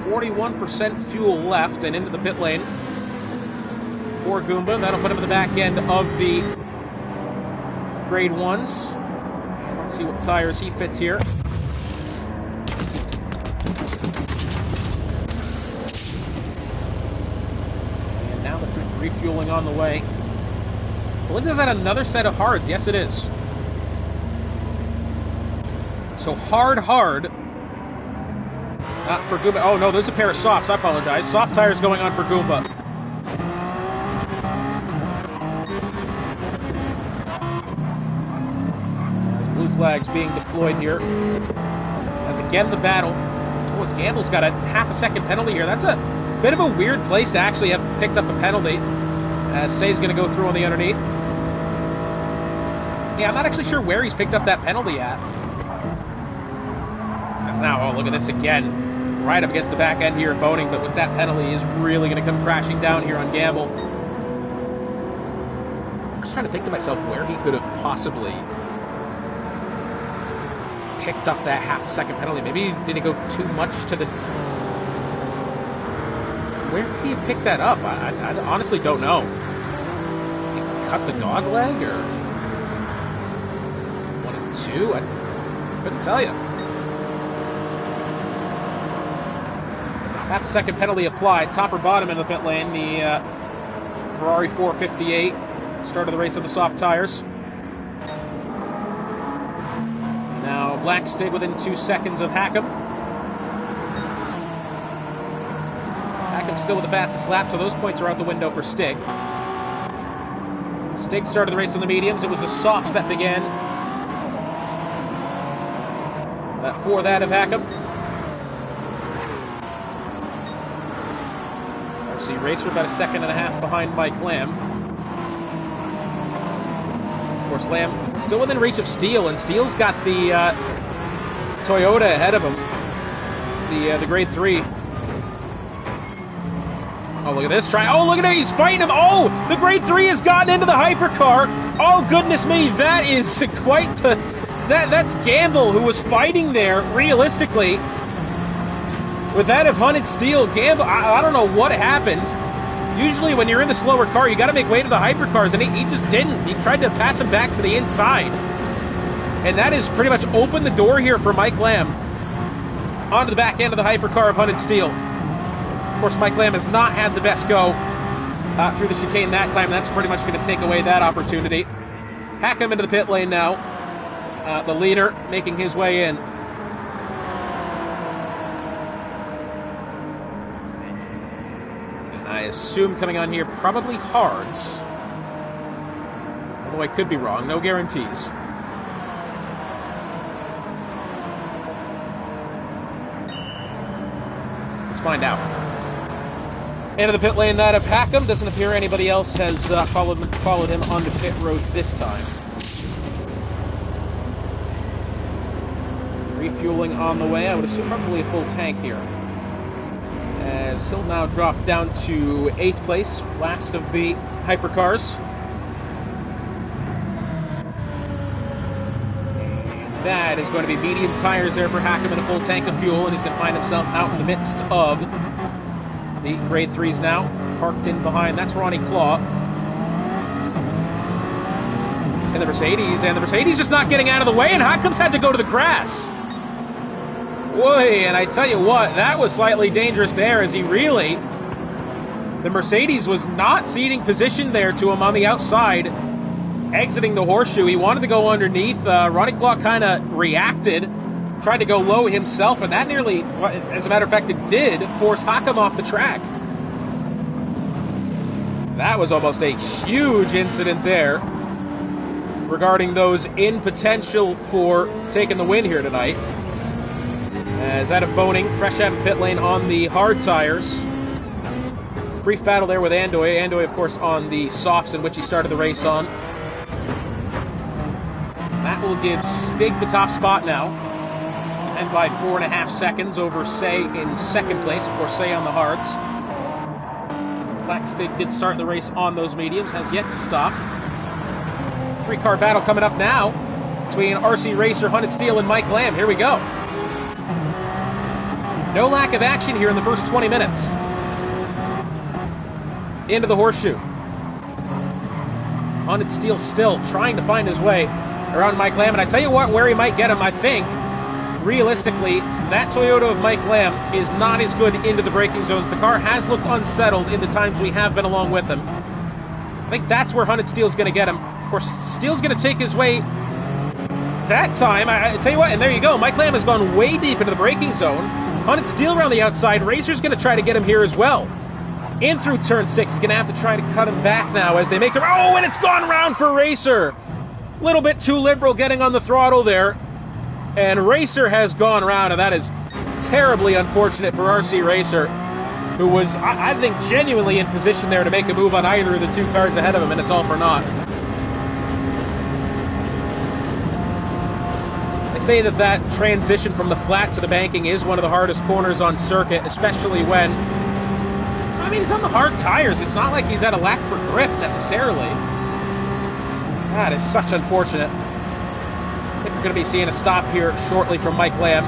41% fuel left, and into the pit lane for Goomba. That'll put him at the back end of the grade 1s. And let's see what tires he fits here. And now the refueling on the way. I believe there's another set of hards. Yes, it is. So hard. For Goomba. Oh, no, there's a pair of softs. I apologize. Soft tires going on for Goomba. There's blue flags being deployed here. As again, the battle. Oh, as Gamble's got a half a second penalty here. That's a bit of a weird place to actually have picked up a penalty. As Say's going to go through on the underneath. Yeah, I'm not actually sure where he's picked up that penalty at. As now, oh, look at this again. Right up against the back end here at Boning, but with that penalty is really going to come crashing down here on Gamble. I'm just trying to think to myself where he could have possibly picked up that half second penalty. Maybe did he go too much to the... Where could he have picked that up? I honestly don't know. He cut the dog leg or 1 and 2? I couldn't tell you. Half a second penalty applied, top or bottom in the pit lane. The Ferrari 458. Started the race on the soft tires. Now Black Stig within 2 seconds of Hackham. Hackham still with the fastest lap, so those points are out the window for Stig. Stig started the race on the mediums. It was the softs that began. For that of Hackham. RC Racer about 1.5 seconds behind Mike Lamb. Of course, Lamb still within reach of Steele, and Steele's got the Toyota ahead of him. The grade 3. Oh, look at this try. Oh, look at him. He's fighting him. Oh, the grade 3 has gotten into the hypercar. Oh, goodness me. That is quite the... That's Gamble, who was fighting there, realistically. With that of Hunted Steel, Gamble, I don't know what happened. Usually when you're in the slower car, you got to make way to the hypercars, and he just didn't. He tried to pass him back to the inside. And that has pretty much opened the door here for Mike Lamb onto the back end of the hypercar of Hunted Steel. Of course, Mike Lamb has not had the best go through the chicane that time. That's pretty much going to take away that opportunity. Hackham into the pit lane now. The leader making his way in. And I assume coming on here, probably hards. Although I could be wrong, no guarantees. Let's find out. Into the pit lane, that of Hackham. Doesn't appear anybody else has followed him onto pit road this time. Refueling on the way. I would assume probably a full tank here. As he'll now drop down to 8th place, last of the hypercars. And that is going to be medium tires there for Hackham and a full tank of fuel, and he's going to find himself out in the midst of the grade 3s now. Parked in behind, that's Ronnie Claw. And the Mercedes just not getting out of the way, and Hackham's had to go to the grass. Boy, and I tell you what, that was slightly dangerous there, as the Mercedes was not ceding position there to him on the outside, exiting the horseshoe. He wanted to go underneath. Ronnie Claw kind of reacted, tried to go low himself, and that nearly, as a matter of fact, it did force Hackham off the track. That was almost a huge incident there regarding those in potential for taking the win here tonight. As that of Boning, fresh out of pit lane on the hard tires. Brief battle there with Andoy. Andoy, of course, on the softs in which he started the race on. That will give Stig the top spot now. And by 4.5 seconds over Say in second place. Of course, Say on the hards. Black Stig did start the race on those mediums, has yet to stop. 3-car battle coming up now between RC Racer, Hunted Steel, and Mike Lamb. Here we go. No lack of action here in the first 20 minutes. Into the horseshoe. Hunted Steel still trying to find his way around Mike Lamb. And I tell you what, where he might get him, I think, realistically, that Toyota of Mike Lamb is not as good into the braking zones. The car has looked unsettled in the times we have been along with him. I think that's where Hunted Steel's going to get him. Of course, Steel's going to take his way that time. I tell you what, and there you go. Mike Lamb has gone way deep into the braking zone. Hunted Steel around the outside. Racer's going to try to get him here as well. In through turn 6. He's going to have to try to cut him back now as they make the... Oh, and it's gone round for Racer. A little bit too liberal getting on the throttle there. And Racer has gone round, and that is terribly unfortunate for RC Racer, who was, I think, genuinely in position there to make a move on either of the 2 cars ahead of him, and it's all for naught. Say that transition from the flat to the banking is one of the hardest corners on circuit, especially when, I mean, he's on the hard tires. It's not like he's at a lack for grip necessarily. That is such unfortunate. I think we're going to be seeing a stop here shortly from Mike Lamb.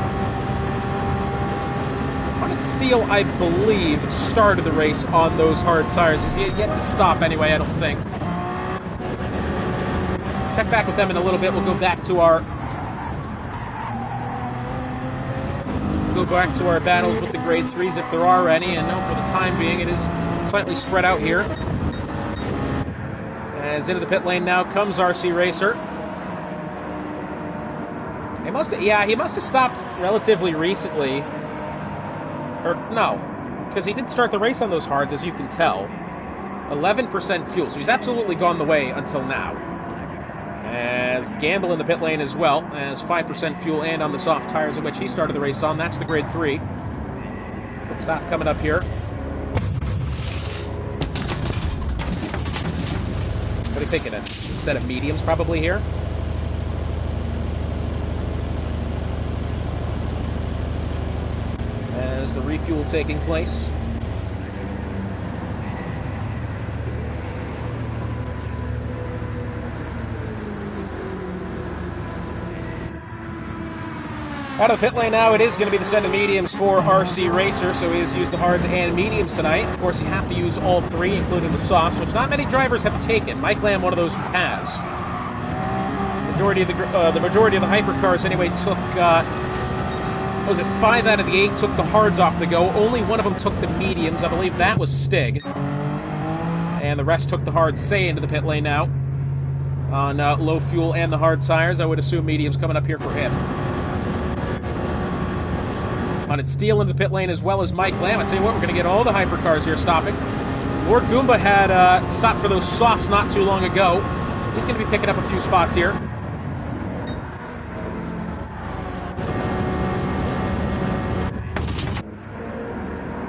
Hunted Steel, I believe, started the race on those hard tires. He's yet to stop anyway, I don't think. Check back with them in a little bit. We'll go back to our battles with the grade 3s if there are any, and no, for the time being it is slightly spread out here. As into the pit lane now comes RC Racer. He must have stopped relatively recently. Or, no, because he did start the race on those hards, as you can tell. 11% fuel, so he's absolutely gone the way until now. As Gamble in the pit lane as well, as 5% fuel and on the soft tires in which he started the race on. That's the grade 3. Pit stop coming up here. What are you thinking? A set of mediums probably here? As the refuel taking place. Out of the pit lane now, it is going to be the set of mediums for RC Racer, so he has used the hards and mediums tonight. Of course, you have to use all three, including the softs, which not many drivers have taken. Mike Lamb, one of those who has. The majority of the hypercars, anyway, took, 5 out of the 8 took the hards off the go. Only one of them took the mediums. I believe that was Stig. And the rest took the hards. Say into the pit lane now. On low fuel and the hard tires, I would assume mediums coming up here for him. On its Steele into the pit lane as well as Mike Lamb. I tell you what, we're going to get all the hypercars here stopping. Lord Goomba had stopped for those softs not too long ago. He's going to be picking up a few spots here.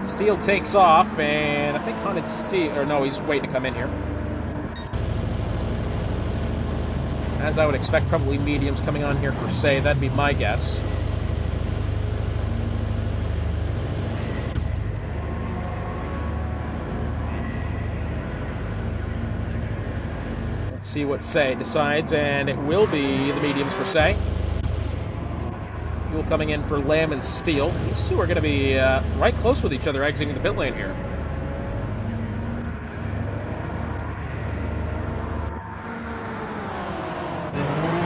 Steele takes off, and I think Hunted Steele, or no, he's waiting to come in here. As I would expect, probably mediums coming on here for Say. That'd be my guess. See what Say decides, and it will be the mediums for Say. Fuel coming in for Lamb and Steele. These two are going to be right close with each other exiting the pit lane here.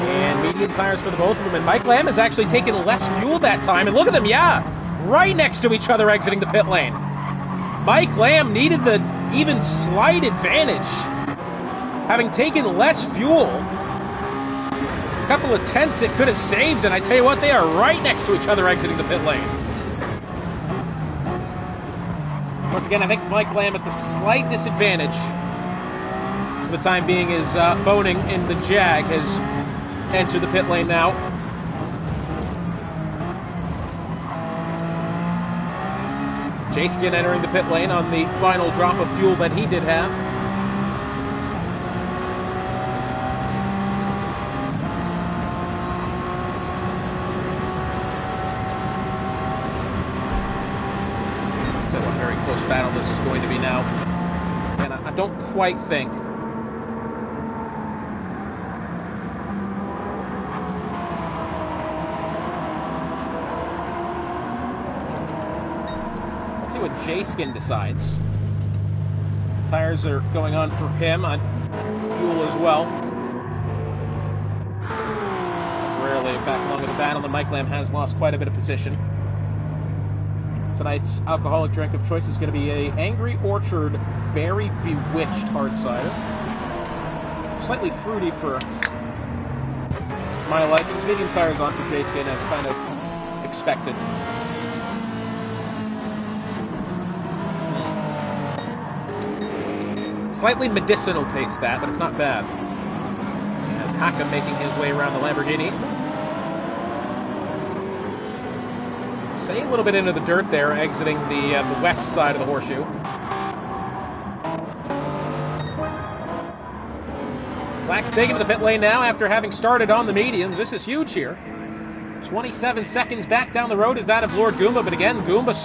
And medium tires for the both of them. And Mike Lamb has actually taken less fuel that time. And look at them, right next to each other exiting the pit lane. Mike Lamb needed the even slight advantage, having taken less fuel. A couple of tenths it could have saved, and I tell you what, they are right next to each other exiting the pit lane. Once again, I think Mike Lamb at the slight disadvantage for the time being is Boning in the Jag has entered the pit lane now. J-Skin entering the pit lane on the final drop of fuel that he did have. Battle this is going to be now, and I don't quite think let's see what J-Skin decides. Tires are going on for him on fuel as well. Rarely back along in the battle, and Mike Lamb has lost quite a bit of position. Tonight's alcoholic drink of choice is going to be a Angry Orchard Berry Bewitched hard cider. Slightly fruity for my likings. Medium tires on for J-Skin as kind of expected. Slightly medicinal taste that, but it's not bad. As Haka making his way around the Lamborghini. Say a little bit into the dirt there, exiting the west side of the horseshoe. Black's taking to the pit lane now after having started on the mediums. This is huge here. 27 seconds back down the road is that of Lord Goomba, but again, Goomba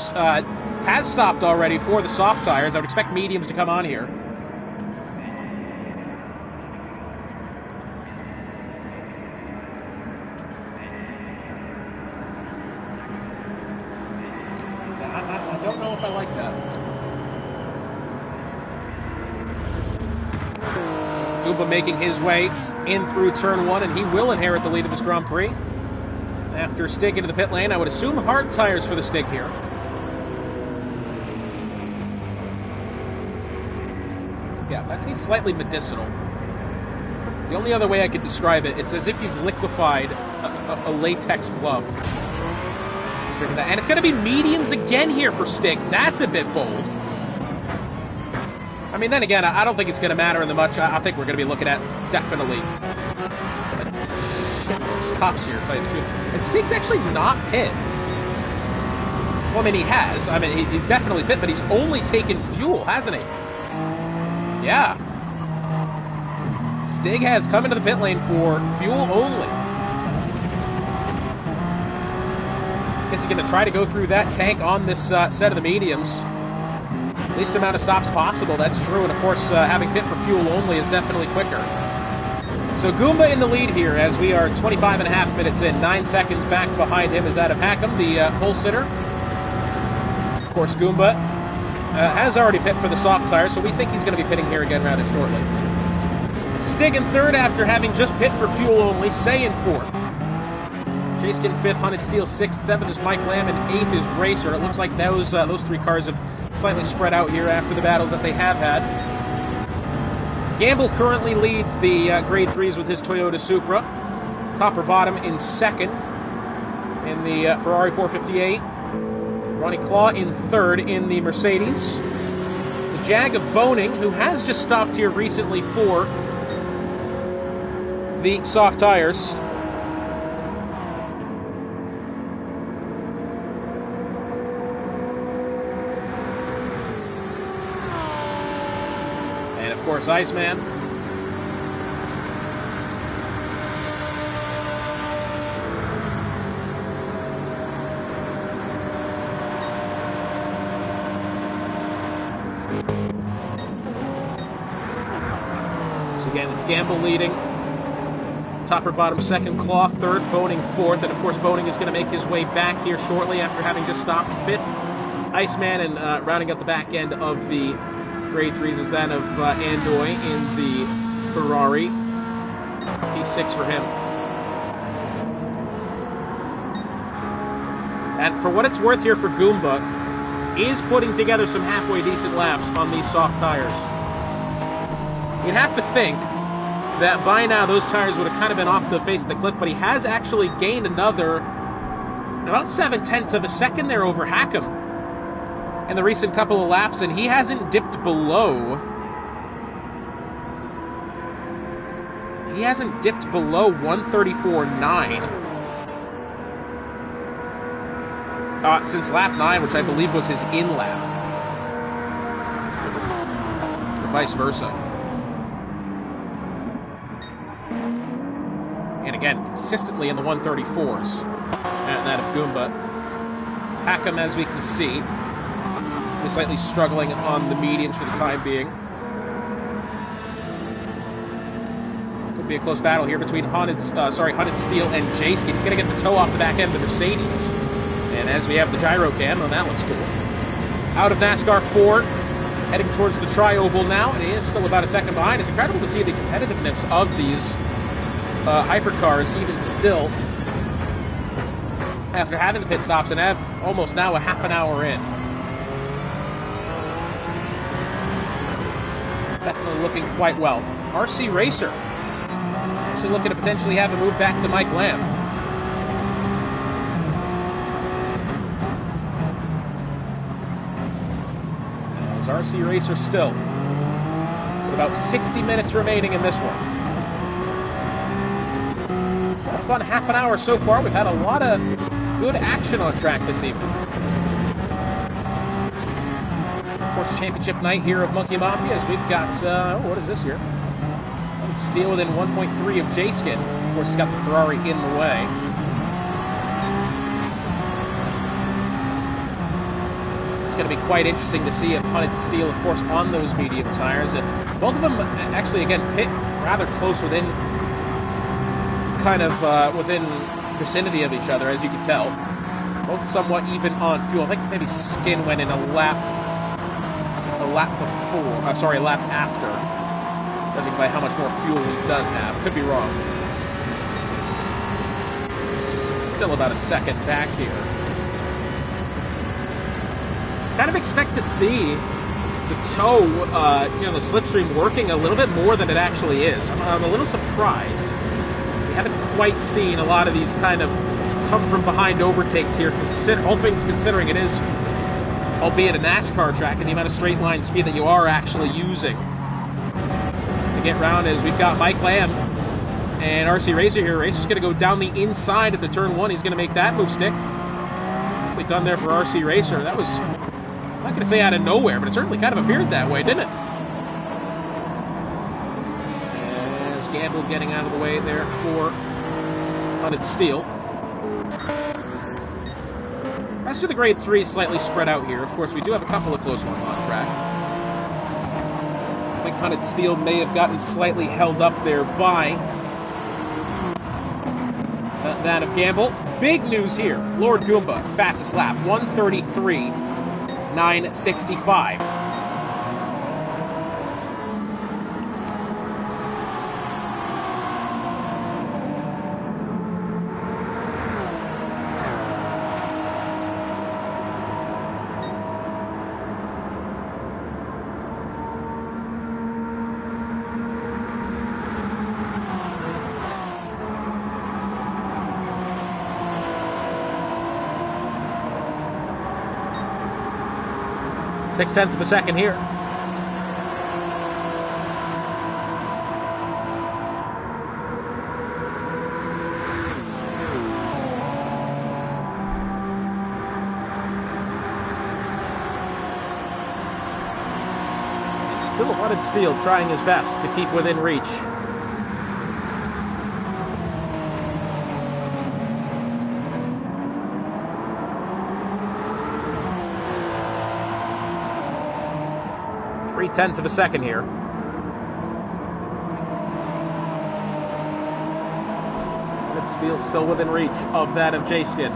has stopped already for the soft tires. I would expect mediums to come on here. I don't know if I like that. Goomba making his way in through turn 1, and he will inherit the lead of this Grand Prix. After Stig into the pit lane, I would assume hard tires for the Stig here. Yeah, that's slightly medicinal. The only other way I could describe it, it's as if you've liquefied a latex glove. And it's going to be mediums again here for Stig. That's a bit bold. I mean, then again, I don't think it's going to matter in the much. I think we're going to be looking at definitely stops here, to tell you the truth. And Stig's actually not pit. Well, I mean, he has. I mean, he's definitely pit, but he's only taken fuel, hasn't he? Yeah. Stig has come into the pit lane for fuel only. Guess he's going to try to go through that tank on this set of the mediums. Least amount of stops possible, that's true. And of course, having pit for fuel only is definitely quicker. So Goomba in the lead here as we are 25.5 minutes in. 9 seconds back behind him is that of Hackham, the pole sitter. Of course, Goomba has already pit for the soft tires, so we think he's going to be pitting here again rather shortly. Stig in third after having just pit for fuel only. Say in fourth. Jaskin fifth, Hunted Steel sixth, seventh is Mike Lamb, and eighth is Racer. It looks like those three cars have slightly spread out here after the battles that they have had. Gamble currently leads the Grade 3s with his Toyota Supra. Top or bottom in second in the Ferrari 458. Ronnie Claw in third in the Mercedes. The Jag of Boning, who has just stopped here recently for the soft tires. And of course, Iceman. So again, it's Gamble leading. Top or bottom second, Claw third, Boning fourth, and of course Boning is going to make his way back here shortly after having just stopped fifth. Iceman, and rounding up the back end of the Grade 3s is that of Andoy in the Ferrari. P6 for him. And for what it's worth here for Goomba, is putting together some halfway decent laps on these soft tires. You'd have to think that by now those tires would have kind of been off the face of the cliff, but he has actually gained another about 0.7 of a second there over Hackham in the recent couple of laps, and he hasn't dipped below 134.9 since lap 9, which I believe was his in lap, or vice versa. And again, consistently in the 134s. And that of Goomba. Hackham, as we can see, is slightly struggling on the mediums for the time being. Could be a close battle here between Hunted Steel and Jaskin. He's going to get the toe off the back end of the Mercedes. And as we have the gyro cam, oh, that looks cool. Out of NASCAR 4, heading towards the Tri-Oval now. And he is still about a second behind. It's incredible to see the competitiveness of these hypercars even still after having the pit stops and have almost now a half an hour in. Definitely looking quite well. RC Racer actually looking to potentially have a move back to Mike Lamb. As RC Racer still with about 60 minutes remaining in this one. A fun half an hour so far. We've had a lot of good action on track this evening. Of course, championship night here of Monkey Mafia, as we've got, what is this here? Steel within 1.3 of Jaskin. Of course, he's got the Ferrari in the way. It's going to be quite interesting to see if Hunted Steel, of course, on those medium tires. And both of them actually, again, pit rather close within within vicinity of each other, as you can tell. Both somewhat even on fuel. I think maybe Skin went in a lap after, judging by how much more fuel he does have. Could be wrong. Still about a second back here. Kind of expect to see toe, the slipstream working a little bit more than it actually is. I'm a little surprised. We haven't quite seen a lot of these kind of come from behind overtakes here, all things considering it is, albeit a NASCAR track, and the amount of straight line speed that you are actually using to get around. As we've got Mike Lamb and RC Racer here. Racer's going to go down the inside of the turn one. He's going to make that move stick. Nicely done there for RC Racer. That was, I'm not going to say out of nowhere, but it certainly kind of appeared that way, didn't it? As Gamble getting out of the way there for Hunted Steel. Rest of the grade 3 is slightly spread out here. Of course, we do have a couple of close ones on track. I think Hunted Steel may have gotten slightly held up there by that of Gamble. Big news here. Lord Goomba, fastest lap, 1:33.965. 0.6 of a second here. It's still Hunted Steel trying his best to keep within reach. Tenths of a second here. Hunted Steel still within reach of that of J-Skin.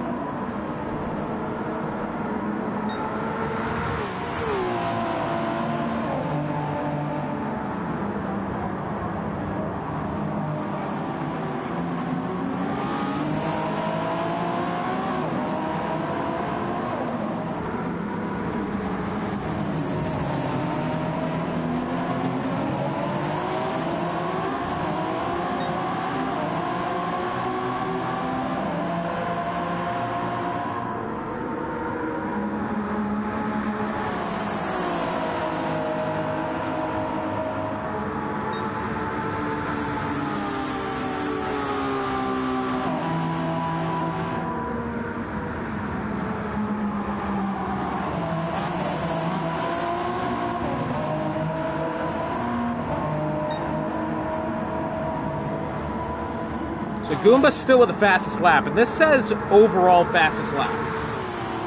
So Goomba's still with the fastest lap, and this says overall fastest lap.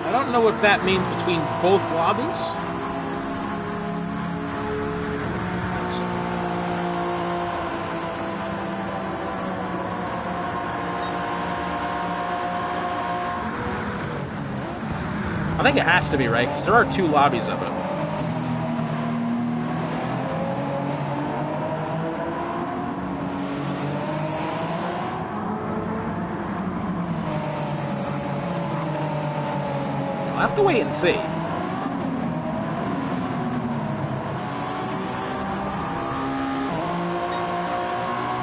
I don't know if that means between both lobbies. I think it has to be, right? Because there are two lobbies of it. I'll have to wait and see.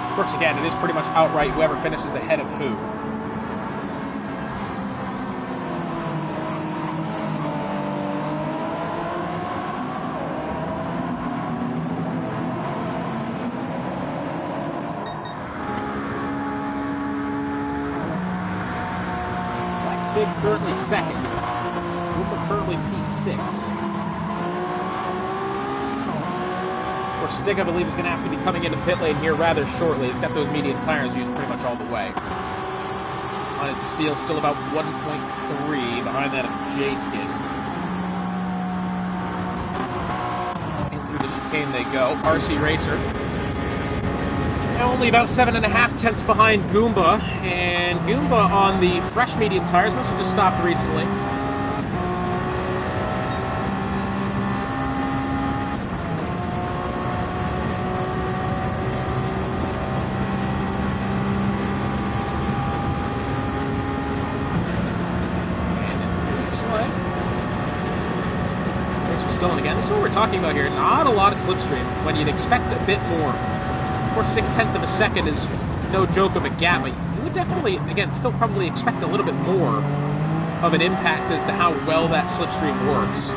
Of course, again, it is pretty much outright whoever finishes ahead of who. Currently second. Goomba currently P6. Of course, Stig, I believe, is going to have to be coming into pit lane here rather shortly. He's got those medium tires used pretty much all the way. Hunted Steel still about 1.3 behind that of J-Skin. In through the chicane they go. RC Racer. Only about 7.5 tenths behind Goomba, and Goomba on the fresh medium tires must have just stopped recently. And it looks like Racer's still, and again, this is what we're talking about here. Not a lot of slipstream when you'd expect a bit more. Of course, 0.6 of a second is no joke of a gap, but you would definitely, again, still probably expect a little bit more of an impact as to how well that slipstream works.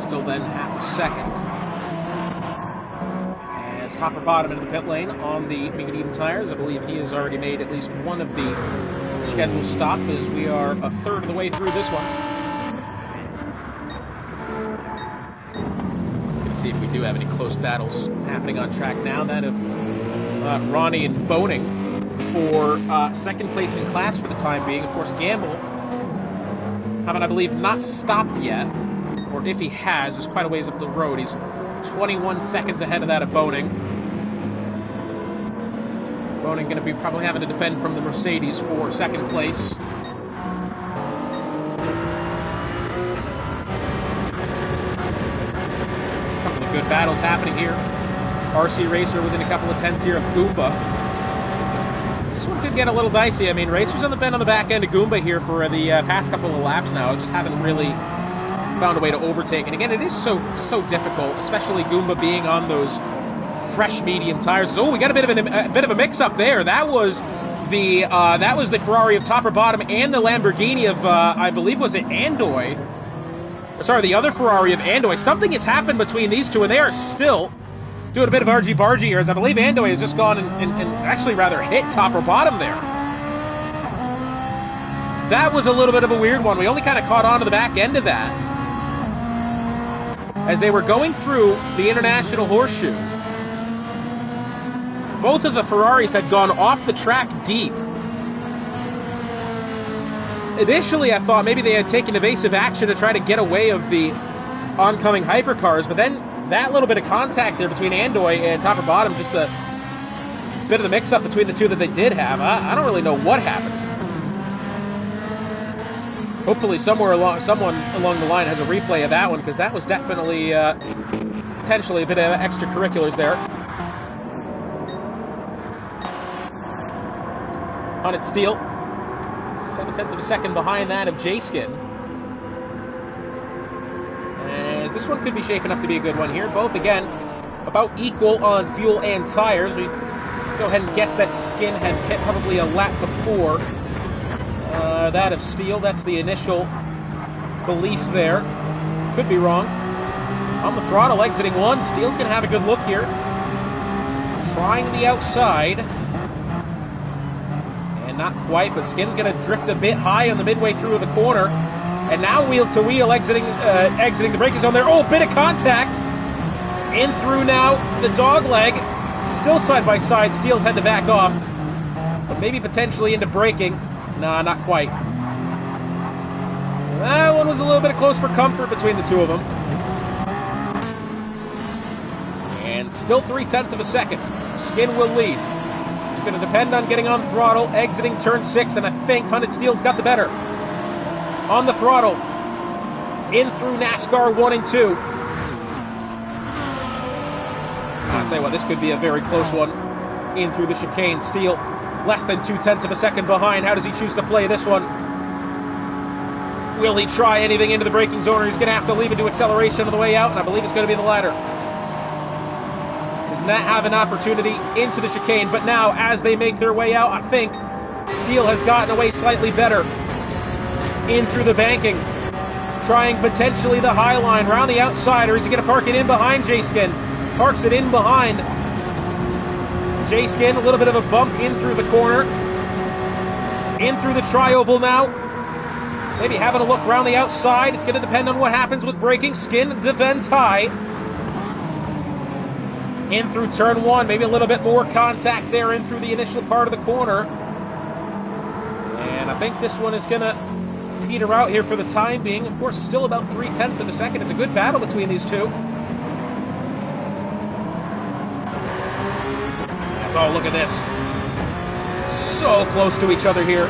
Still then half a second. As top or bottom into the pit lane on the medium tires. I believe he has already made at least one of the scheduled stop as we are a third of the way through this one. Going to see if we do have any close battles happening on track now. That of Ronnie and Boning for second place in class for the time being. Of course, Gamble having, I believe, not stopped yet. Or if he has, there's quite a ways up the road. He's 21 seconds ahead of that of Boning. Boning going to be probably having to defend from the Mercedes for second place. A couple of good battles happening here. RC Racer within a couple of tenths here of Goomba. This one could get a little dicey. I mean, Racer's been on the back end of Goomba here for the past couple of laps now. Just haven't really found a way to overtake. And again, it is so difficult, especially Goomba being on those fresh medium tires. Oh, we got a bit of a mix-up there. That was the Ferrari of top or bottom and the Lamborghini of I believe was it Andoy. Sorry, the other Ferrari of Andoy. Something has happened between these two, and they are still doing a bit of argy-bargy here, as I believe Andoy has just gone and actually rather hit top or bottom there. That was a little bit of a weird one. We only kind of caught on to the back end of that as they were going through the International Horseshoe. Both of the Ferraris had gone off the track deep. Initially, I thought maybe they had taken evasive action to try to get away of the oncoming hypercars, but then that little bit of contact there between Andoy and top or bottom, just a bit of the mix-up between the two that they did have. I don't really know what happened. Hopefully someone along the line has a replay of that one, because that was definitely potentially a bit of extracurriculars there. Hunted Steel, 0.7 of a second behind that of J-Skin. As this one could be shaping up to be a good one here. Both, again, about equal on fuel and tires. We go ahead and guess that Skin had hit probably a lap before that of Steel. That's the initial belief there. Could be wrong. On the throttle, exiting one. Steel's going to have a good look here. Trying the outside. And not quite, but Skin's going to drift a bit high on the midway through of the corner. And now wheel to wheel, exiting the braking zone there. Oh, bit of contact. In through now the dog leg. Still side by side. Steel's had to back off. But maybe potentially into braking. Nah, not quite. That one was a little bit close for comfort between the two of them. And still 0.3 of a second. Skin will lead. It's going to depend on getting on the throttle, exiting turn 6, and I think Hunted Steel's got the better. On the throttle. In through NASCAR 1 and 2. I'll tell you what, this could be a very close one. In through the chicane. Steel less than 0.2 of a second behind. How does he choose to play this one? Will he try anything into the braking zone, or he's going to have to leave it to acceleration on the way out? And I believe it's going to be the latter. Does Nat have an opportunity into the chicane? But now, as they make their way out, I think Steel has gotten away slightly better. In through the banking. Trying potentially the high line. Around the outside, or is he going to park it in behind J-Skin? Parks it in behind. J-Skin, a little bit of a bump in through the corner. In through the tri-oval now. Maybe having a look around the outside. It's going to depend on what happens with braking. Skin defends high. In through turn 1. Maybe a little bit more contact there in through the initial part of the corner. And I think this one is going to peter out here for the time being. Of course, still about 0.3 of a second. It's a good battle between these two. Oh, look at this. So close to each other here.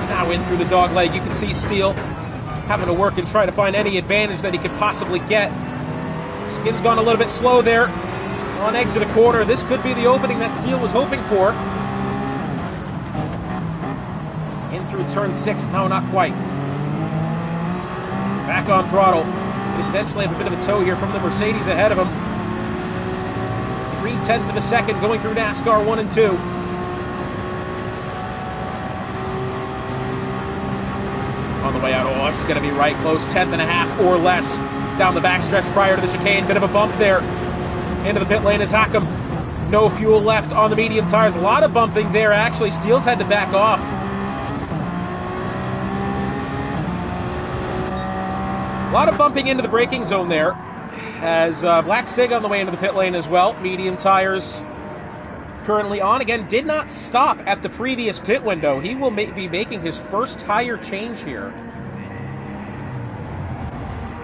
Now in through the dog leg. You can see Steele having to work and try to find any advantage that he could possibly get. Skin's gone a little bit slow there on exit a corner. This could be the opening that Steele was hoping for. In through turn 6. No, not quite. Back on throttle. He eventually have a bit of a tow here from the Mercedes ahead of him. 0.3 of a second going through NASCAR 1 and 2. On the way out, oh, this is going to be right close, 1/10.5 or less down the backstretch prior to the chicane. Bit of a bump there. Into the pit lane is Hackham. No fuel left on the medium tires. A lot of bumping there, actually. Steele's had to back off. A lot of bumping into the braking zone there. As Black Stig on the way into the pit lane as well. Medium tires currently on. Again, did not stop at the previous pit window. He will be making his first tire change here.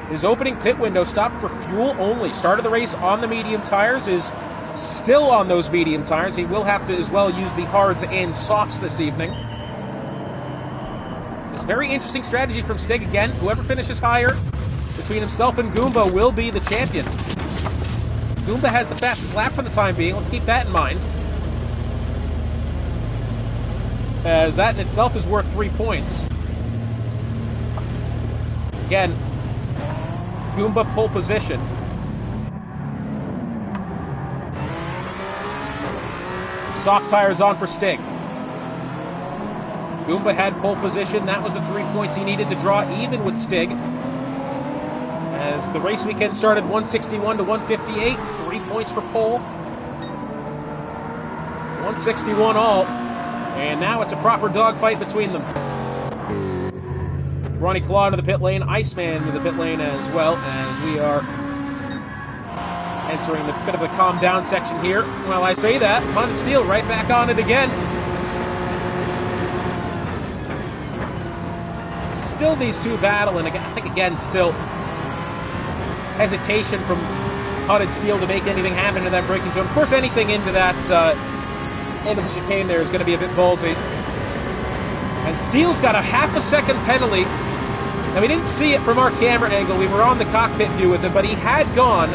His opening pit window stopped for fuel only. Started the race on the medium tires, is still on those medium tires. He will have to as well use the hards and softs this evening. It's a very interesting strategy from Stig again. Whoever finishes higher between himself and Goomba will be the champion. Goomba has the fastest lap for the time being. Let's keep that in mind, as that in itself is worth 3 points. Again, Goomba pole position. Soft tires on for Stig. Goomba had pole position. That was the 3 points he needed to draw even with Stig. As the race weekend started 161 to 158, 3 points for pole. 161 all. And now it's a proper dogfight between them. Ronnie Claw into the pit lane, Iceman into the pit lane as well, as we are entering the bit of a calm down section here. Well, I say that, Fun and Steel right back on it again. Still these two battle, and I think again still hesitation from Hunt and Steel to make anything happen in that braking zone. Of course, anything into that end of the chicane there is going to be a bit ballsy. And Steele's got a half a second penalty. And we didn't see it from our camera angle. We were on the cockpit view with him, but he had gone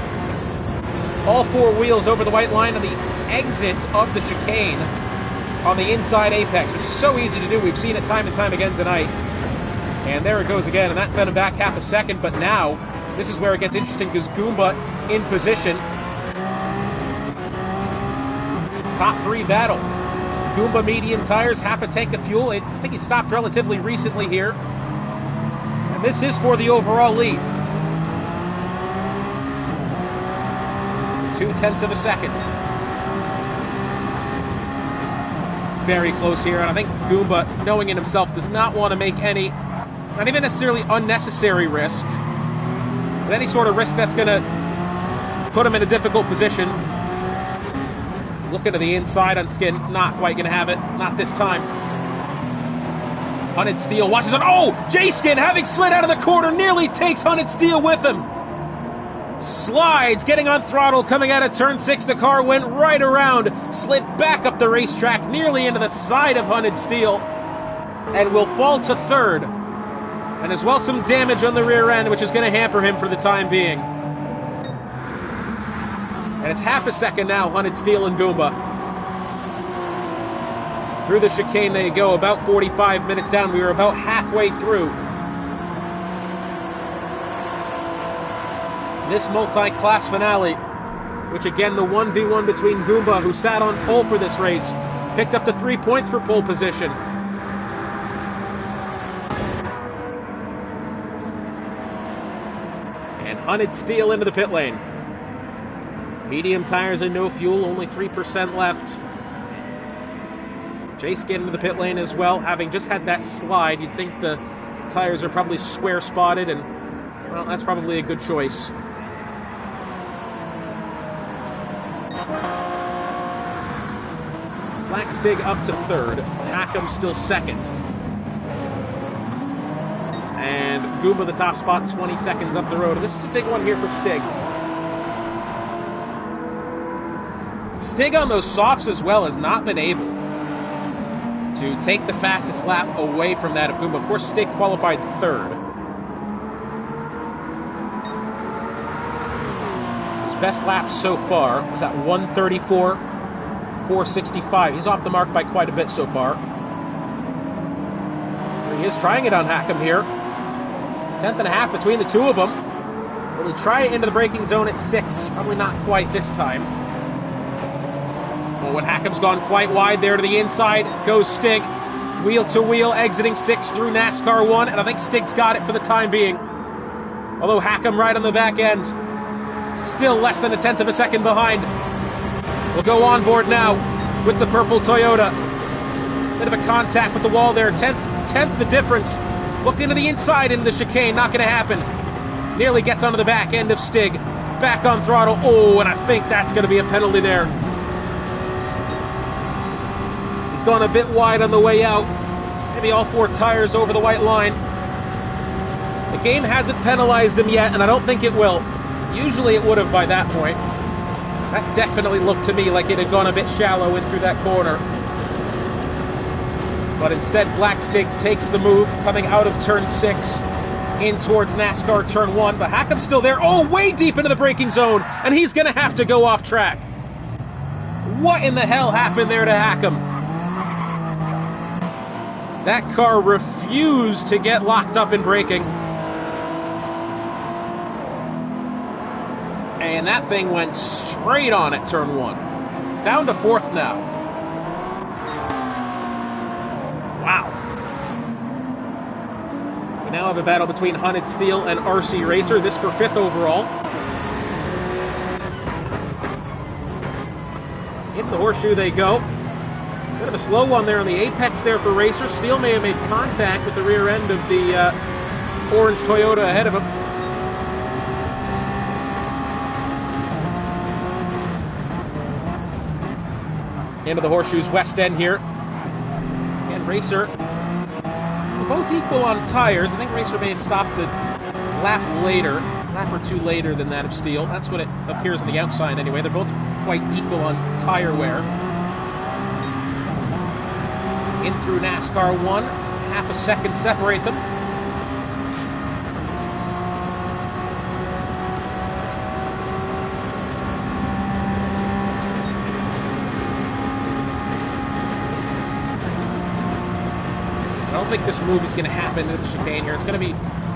all four wheels over the white line on the exit of the chicane on the inside apex, which is so easy to do. We've seen it time and time again tonight. And there it goes again, and that sent him back half a second. But now, this is where it gets interesting, because Goomba in position. Top three battle. Goomba medium tires, half a tank of fuel. I think he stopped relatively recently here. And this is for the overall lead. 0.2 of a second. Very close here, and I think Goomba, knowing it himself, does not want to make any, not even necessarily unnecessary risk, but any sort of risk that's going to put him in a difficult position. Looking to the inside on Skin, not quite going to have it, not this time. Hunted Steel watches it. Oh! J-Skin, having slid out of the corner, nearly takes Hunted Steel with him. Slides, getting on throttle, coming out of turn 6. The car went right around, slid back up the racetrack, nearly into the side of Hunted Steel, and will fall to third. And as well some damage on the rear end, which is going to hamper him for the time being. And it's half a second now, Hunted Steel and Goomba. Through the chicane they go, about 45 minutes down. We were about halfway through this multi-class finale, which again, the 1v1 between Goomba, who sat on pole for this race, picked up the 3 points for pole position. And Hunted Steel into the pit lane. Medium tires and no fuel, only 3% left. J-Skin into the pit lane as well, having just had that slide. You'd think the tires are probably square spotted, and well, that's probably a good choice. Black Stig up to third. Hackham still second. And Goomba the top spot 20 seconds up the road. And this is a big one here for Stig. Stig on those softs as well has not been able to take the fastest lap away from that of Goomba. Of course, Stig qualified third. His best lap so far was at 1:34.465. He's off the mark by quite a bit so far. He is trying it on Hackham here. 10th and a half between the two of them. Will he try it into the braking zone at 6? Probably not quite this time. Well, when Hackham's gone quite wide there to the inside, goes Stig. Wheel to wheel, exiting 6 through NASCAR 1, and I think Stig's got it for the time being. Although Hackham right on the back end, still less than a 10th of a second behind. We'll go on board now with the purple Toyota. Bit of a contact with the wall there, 10th the difference. Looking to the inside into the chicane, not going to happen. Nearly gets onto the back end of Stig. Back on throttle, oh, and I think that's going to be a penalty there. He's gone a bit wide on the way out. Maybe all 4 tires over the white line. The game hasn't penalized him yet, and I don't think it will. Usually it would have by that point. That definitely looked to me like it had gone a bit shallow in through that corner. But instead, Black Stig takes the move, coming out of turn 6 in towards NASCAR turn 1. But Hackham's still there. Oh, way deep into the braking zone, and he's going to have to go off track. What in the hell happened there to Hackham? That car refused to get locked up in braking. And that thing went straight on at turn 1. Down to 4th now. Wow. We now have a battle between Hunted Steel and RC Racer. This for 5th overall. Into the horseshoe they go. Bit of a slow one there on the apex there for Racer. Steel may have made contact with the rear end of the orange Toyota ahead of him. Into the horseshoe's west end here. And Racer, they're both equal on tires. I think Racer may have stopped a lap or 2 later than that of Steel. That's what it appears on the outside anyway. They're both quite equal on tire wear. In through NASCAR 1, half a second separate them. I don't think this move is going to happen in the chicane here. It's going to be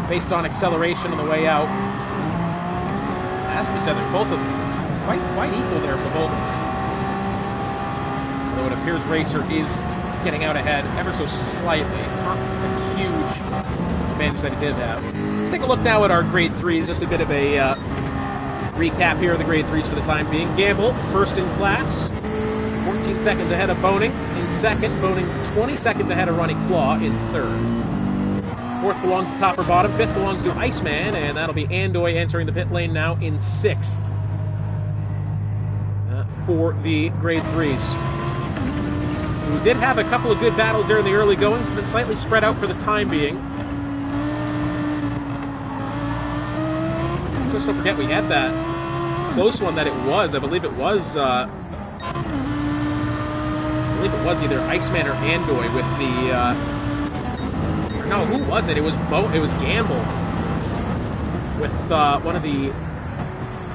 based on acceleration on the way out. As we said, they're both quite equal there for both of them. Although it appears Racer is getting out ahead ever so slightly. It's not a huge advantage that he did have. Let's take a look now at our grade 3s. Just a bit of a recap here of the grade 3s for the time being. Gamble, first in class. 14 seconds ahead of Boning in second. Boning 20 seconds ahead of Ronnie Claw in third. 4th belongs to Top or Bottom. 5th belongs to Iceman, and that'll be Andoy entering the pit lane now in 6th for the grade 3s. We did have a couple of good battles there in the early goings. It's been slightly spread out for the time being. Just don't forget we had that close one that it was. I believe it was either Iceman or Andoy with the no, who was it? It was Gamble with one of the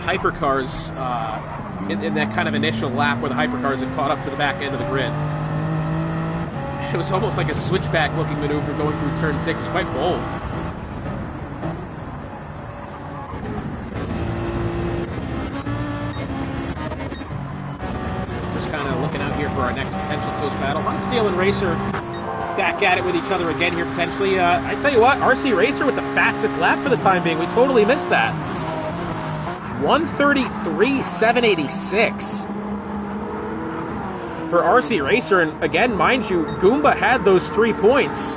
hypercars in that kind of initial lap where the hypercars had caught up to the back end of the grid. It was almost like a switchback looking maneuver going through turn 6. It was quite bold. Just kind of looking out here for our next potential close battle. Hunted Steel and Racer back at it with each other again here potentially. I tell you what, RC Racer with the fastest lap for the time being. We totally missed that. 1:33.786 for RC Racer, and again, mind you, Goomba had those 3 points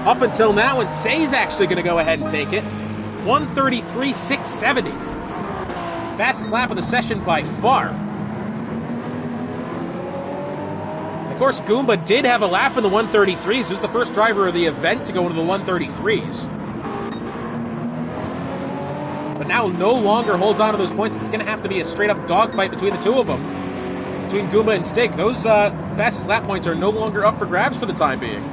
up until now, and Say's actually going to go ahead and take it. 1:33.670. Fastest lap of the session by far. The course, Goomba did have a lap in the 133s. He was the first driver of the event to go into the 133s. But now no longer holds on to those points. It's going to have to be a straight-up dogfight between the two of them. Between Goomba and Stig. Those fastest lap points are no longer up for grabs for the time being.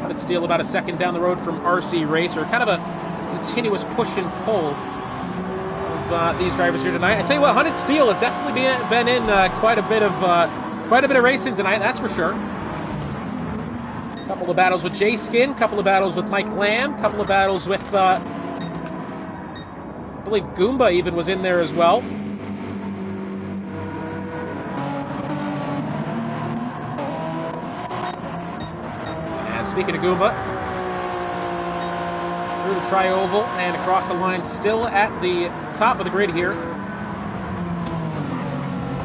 Hunted Steele about a second down the road from RC Racer. Kind of a continuous push and pull of these drivers here tonight. I tell you what, Hunted Steele has definitely been in quite a bit of racing tonight. That's for sure. Couple of battles with Jay Skin, couple of battles with Mike Lamb, couple of battles with I believe Goomba even was in there as well. And speaking of Goomba, through the tri-oval and across the line, still at the top of the grid here,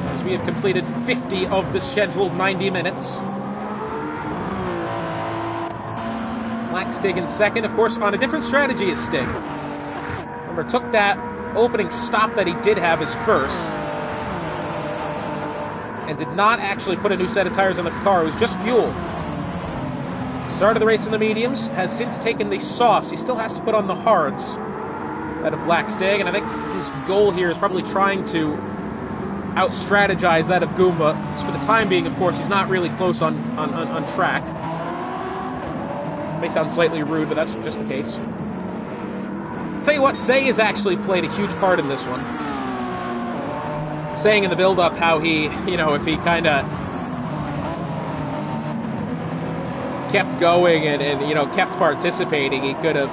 as we have completed 50 of the scheduled 90 minutes. Black Stig in second, of course, on a different strategy as Stig. Remember, took that opening stop that he did have as first, and did not actually put a new set of tires on the car. It was just fuel. Started the race in the mediums, has since taken the softs. He still has to put on the hards out of Black Stig, and I think his goal here is probably trying to out-strategize that of Goomba. So for the time being, of course, he's not really close on track. May sound slightly rude, but that's just the case. I'll tell you what, Say has actually played a huge part in this one. Saying in the build-up how he, if he kind of kept going and kept participating, he could have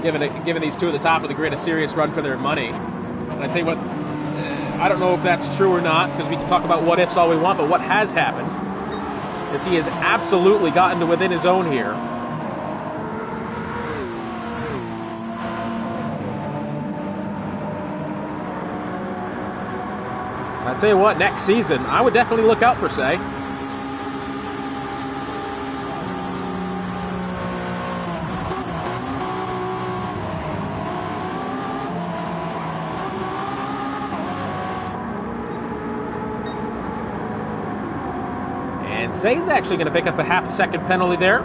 given these two at the top of the grid a serious run for their money. And I tell you what, I don't know if that's true or not, because we can talk about what ifs all we want, but what has happened is he has absolutely gotten to within his own here. I'll tell you what, next season, I would definitely look out for Say. And Say's actually going to pick up a half-second penalty there.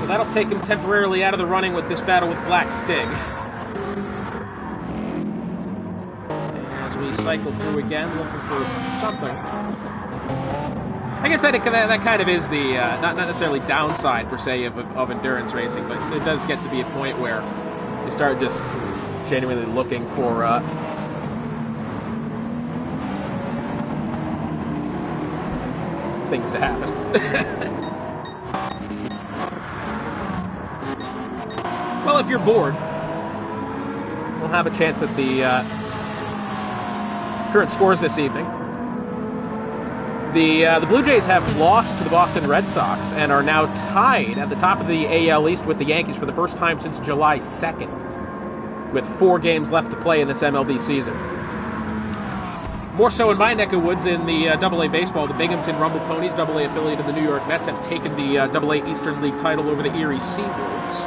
That'll take him temporarily out of the running with this battle with Black Stig. As we cycle through again, looking for something. I guess that kind of is the, not necessarily downside, per se, of endurance racing, but it does get to be a point where you start just genuinely looking for things to happen. Well, if you're bored, we'll have a chance at the current scores this evening. The Blue Jays have lost to the Boston Red Sox and are now tied at the top of the AL East with the Yankees for the first time since July 2nd, with 4 games left to play in this MLB season. More so in my neck of woods in the AA baseball, the Binghamton Rumble Ponies, AA affiliate of the New York Mets, have taken the AA Eastern League title over the Erie Seawolves,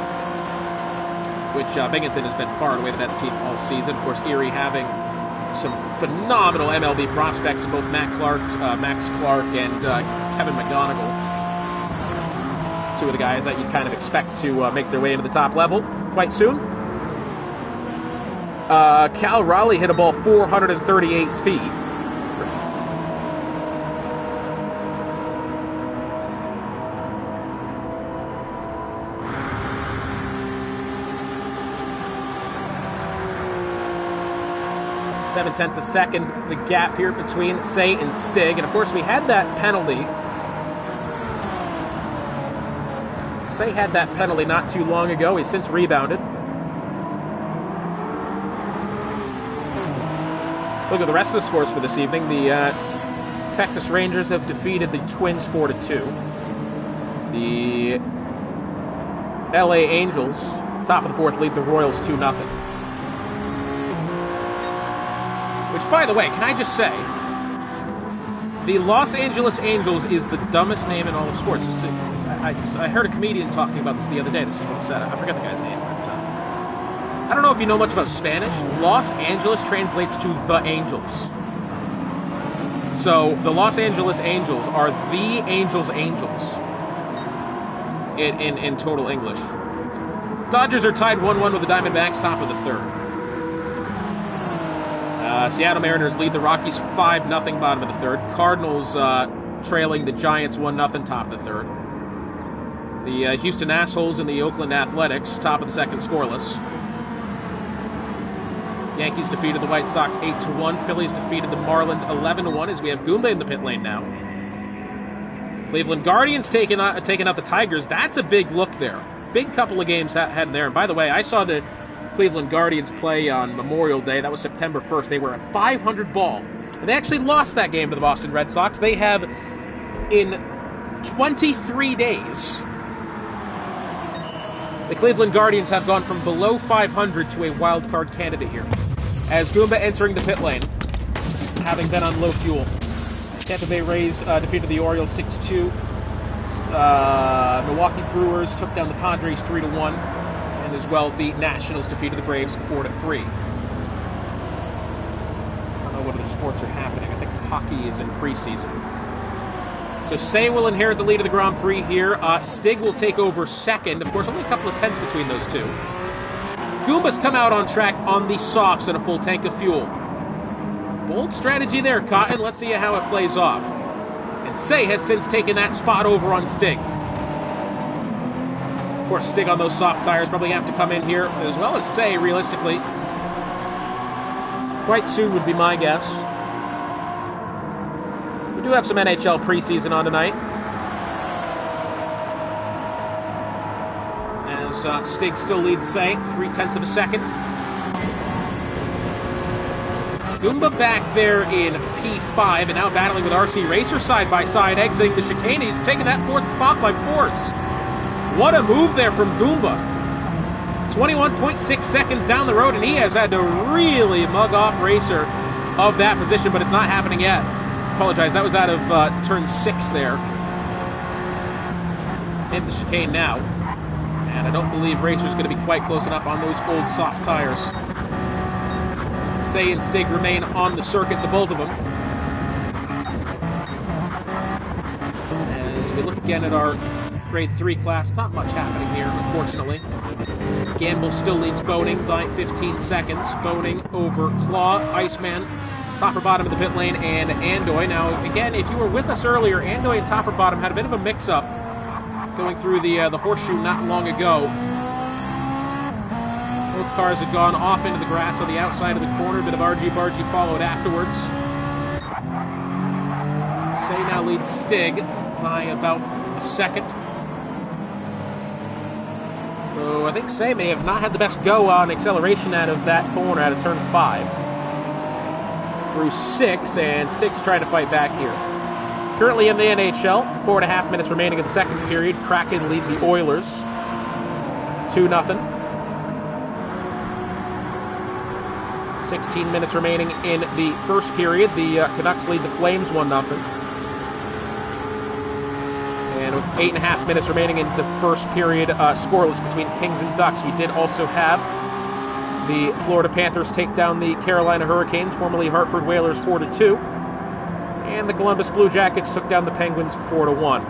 which Binghamton has been far and away the best team all season. Of course, Erie having some phenomenal MLB prospects in both Max Clark, and Kevin McGonigal. Two of the guys that you'd kind of expect to make their way into the top level quite soon. Cal Raleigh hit a ball 438 feet. .7 a second, the gap here between Say and Stig. And of course, we had that penalty. Say had that penalty not too long ago. He's since rebounded. Look at the rest of the scores for this evening. The Texas Rangers have defeated the Twins 4-2. The LA Angels, top of the fourth, lead the Royals 2-0. Which, by the way, can I just say, The Los Angeles Angels is the dumbest name in all of sports. I heard a comedian talking about this the other day. This is what he said. I forget the guy's name. But, I don't know if you know much about Spanish. Los Angeles translates to the Angels. So the Los Angeles Angels are the Angels in total English. Dodgers are tied 1-1 with the Diamondbacks, top of the third. Seattle Mariners lead the Rockies 5-0, bottom of the third. Cardinals trailing the Giants 1-0, top of the third. The Houston Assholes and the Oakland Athletics, top of the second, scoreless. Yankees defeated the White Sox 8-1. Phillies defeated the Marlins 11-1 as we have Goomba in the pit lane now. Cleveland Guardians taking out the Tigers. That's a big look there. Big couple of games had there. And by the way, I saw the Cleveland Guardians play on Memorial Day. That was September 1st. They were a .500 ball. And they actually lost that game to the Boston Red Sox. They have, in 23 days, the Cleveland Guardians have gone from below 500 to a wild card candidate here. As Goomba entering the pit lane, having been on low fuel. Tampa Bay Rays defeated the Orioles 6-2. Milwaukee Brewers took down the Padres 3-1. And as well, the Nationals defeated the Braves 4-3. I don't know what other sports are happening. I think hockey is in preseason. So Say will inherit the lead of the Grand Prix here. Stig will take over second. Of course, only a couple of tenths between those two. Goomba's come out on track on the softs and a full tank of fuel. Bold strategy there, Cotton. Let's see how it plays off. And Say has since taken that spot over on Stig. Of course, Stig on those soft tires probably have to come in here, as well as Say, realistically. Quite soon would be my guess. We do have some NHL preseason on tonight. As Stig still leads Say, 0.3 of a second. Goomba back there in P5 and now battling with RC Racer side by side, exiting the chicane. He's taking that fourth spot by force. What a move there from Goomba. 21.6 seconds down the road, and he has had to really mug off Racer of that position, but it's not happening yet. Apologize, that was out of turn 6 there. In the chicane now. And I don't believe Racer's going to be quite close enough on those old soft tires. Say and Stig remain on the circuit, the both of them. As we look again at our Grade 3 class, not much happening here, unfortunately. Gamble still leads Boning by 15 seconds. Boning over Claw, Iceman, top or bottom of the pit lane, and Andoy. Now, again, if you were with us earlier, Andoy and top or bottom had a bit of a mix-up going through the horseshoe not long ago. Both cars had gone off into the grass on the outside of the corner. A bit of argy-bargy followed afterwards. Say now leads Stig by about a second. So I think Say may have not had the best go on acceleration out of that corner out of turn 5. Through 6, and Stig's trying to fight back here. Currently in the NHL, 4.5 minutes remaining in the second period. Kraken lead the Oilers 2-0. 16 minutes remaining in the first period. The Canucks lead the Flames 1-0. And with 8.5 minutes remaining in the first period, scoreless between Kings and Ducks. We did also have the Florida Panthers take down the Carolina Hurricanes, formerly Hartford Whalers, 4-2. And the Columbus Blue Jackets took down the Penguins 4-1.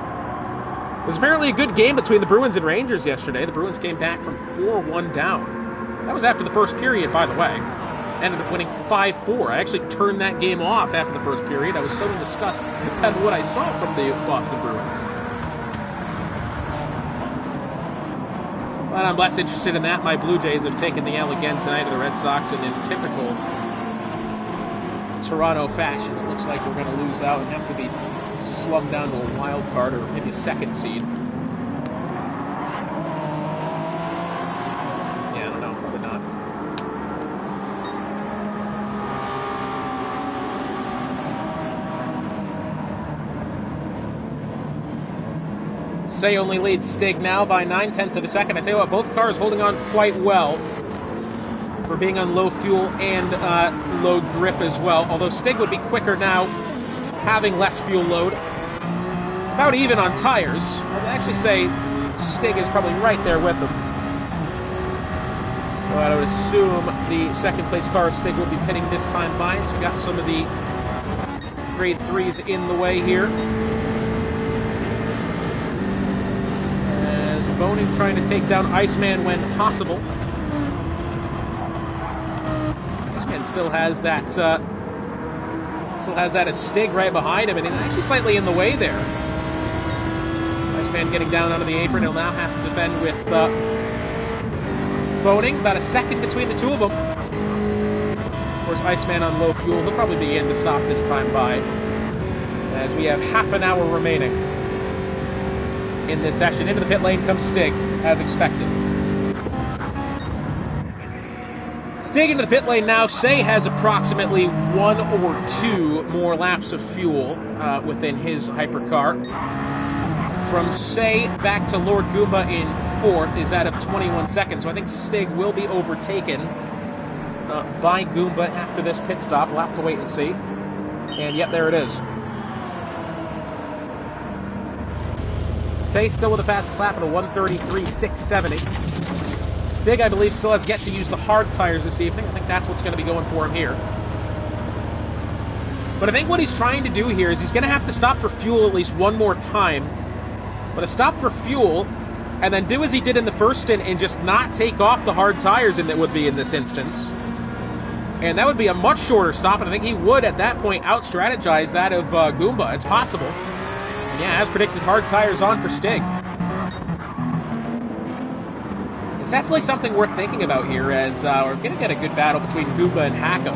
It was apparently a good game between the Bruins and Rangers yesterday. The Bruins came back from 4-1 down. That was after the first period, by the way. Ended up winning 5-4. I actually turned that game off after the first period. I was so in disgust at what I saw from the Boston Bruins. But I'm less interested in that. My Blue Jays have taken the L again tonight of the Red Sox, and in typical Toronto fashion, it looks like we're going to lose out and have to be slumped down to a wild card or maybe a second seed. Yeah, I don't know. Probably not. Say only leads Stig now by 0.9 of a second. I tell you what, both cars holding on quite well for being on low fuel and low grip as well. Although Stig would be quicker now having less fuel load. About even on tires. I'd actually say Stig is probably right there with them. So I would assume the second place car of Stig will be pitting this time by. So we got some of the grade 3s in the way here. As Boning trying to take down Iceman when possible. Iceman still has that as Stig right behind him, and he's actually slightly in the way there. Iceman getting down onto the apron. He'll now have to defend with Boning. About a second between the two of them. Of course, Iceman on low fuel. He'll probably be in to stop this time by, as we have half an hour remaining in this session. Into the pit lane comes Stig, as expected. Stig into the pit lane now. Say has approximately 1 or 2 more laps of fuel within his hypercar. From Say back to Lord Goomba in 4th is out of 21 seconds. So I think Stig will be overtaken by Goomba after this pit stop. We'll have to wait and see. And yep, there it is. Say still with the fastest lap at a 1:33.670. Stig, I believe, still has yet to use the hard tires this evening. I think that's what's going to be going for him here. But I think what he's trying to do here is he's going to have to stop for fuel at least one more time. But a stop for fuel, and then do as he did in the first stint and just not take off the hard tires that would be in this instance. And that would be a much shorter stop, and I think he would, at that point, out-strategize that of Goomba. It's possible. And yeah, as predicted, hard tires on for Stig. It's definitely something worth thinking about here, as we're going to get a good battle between Goomba and Hackham.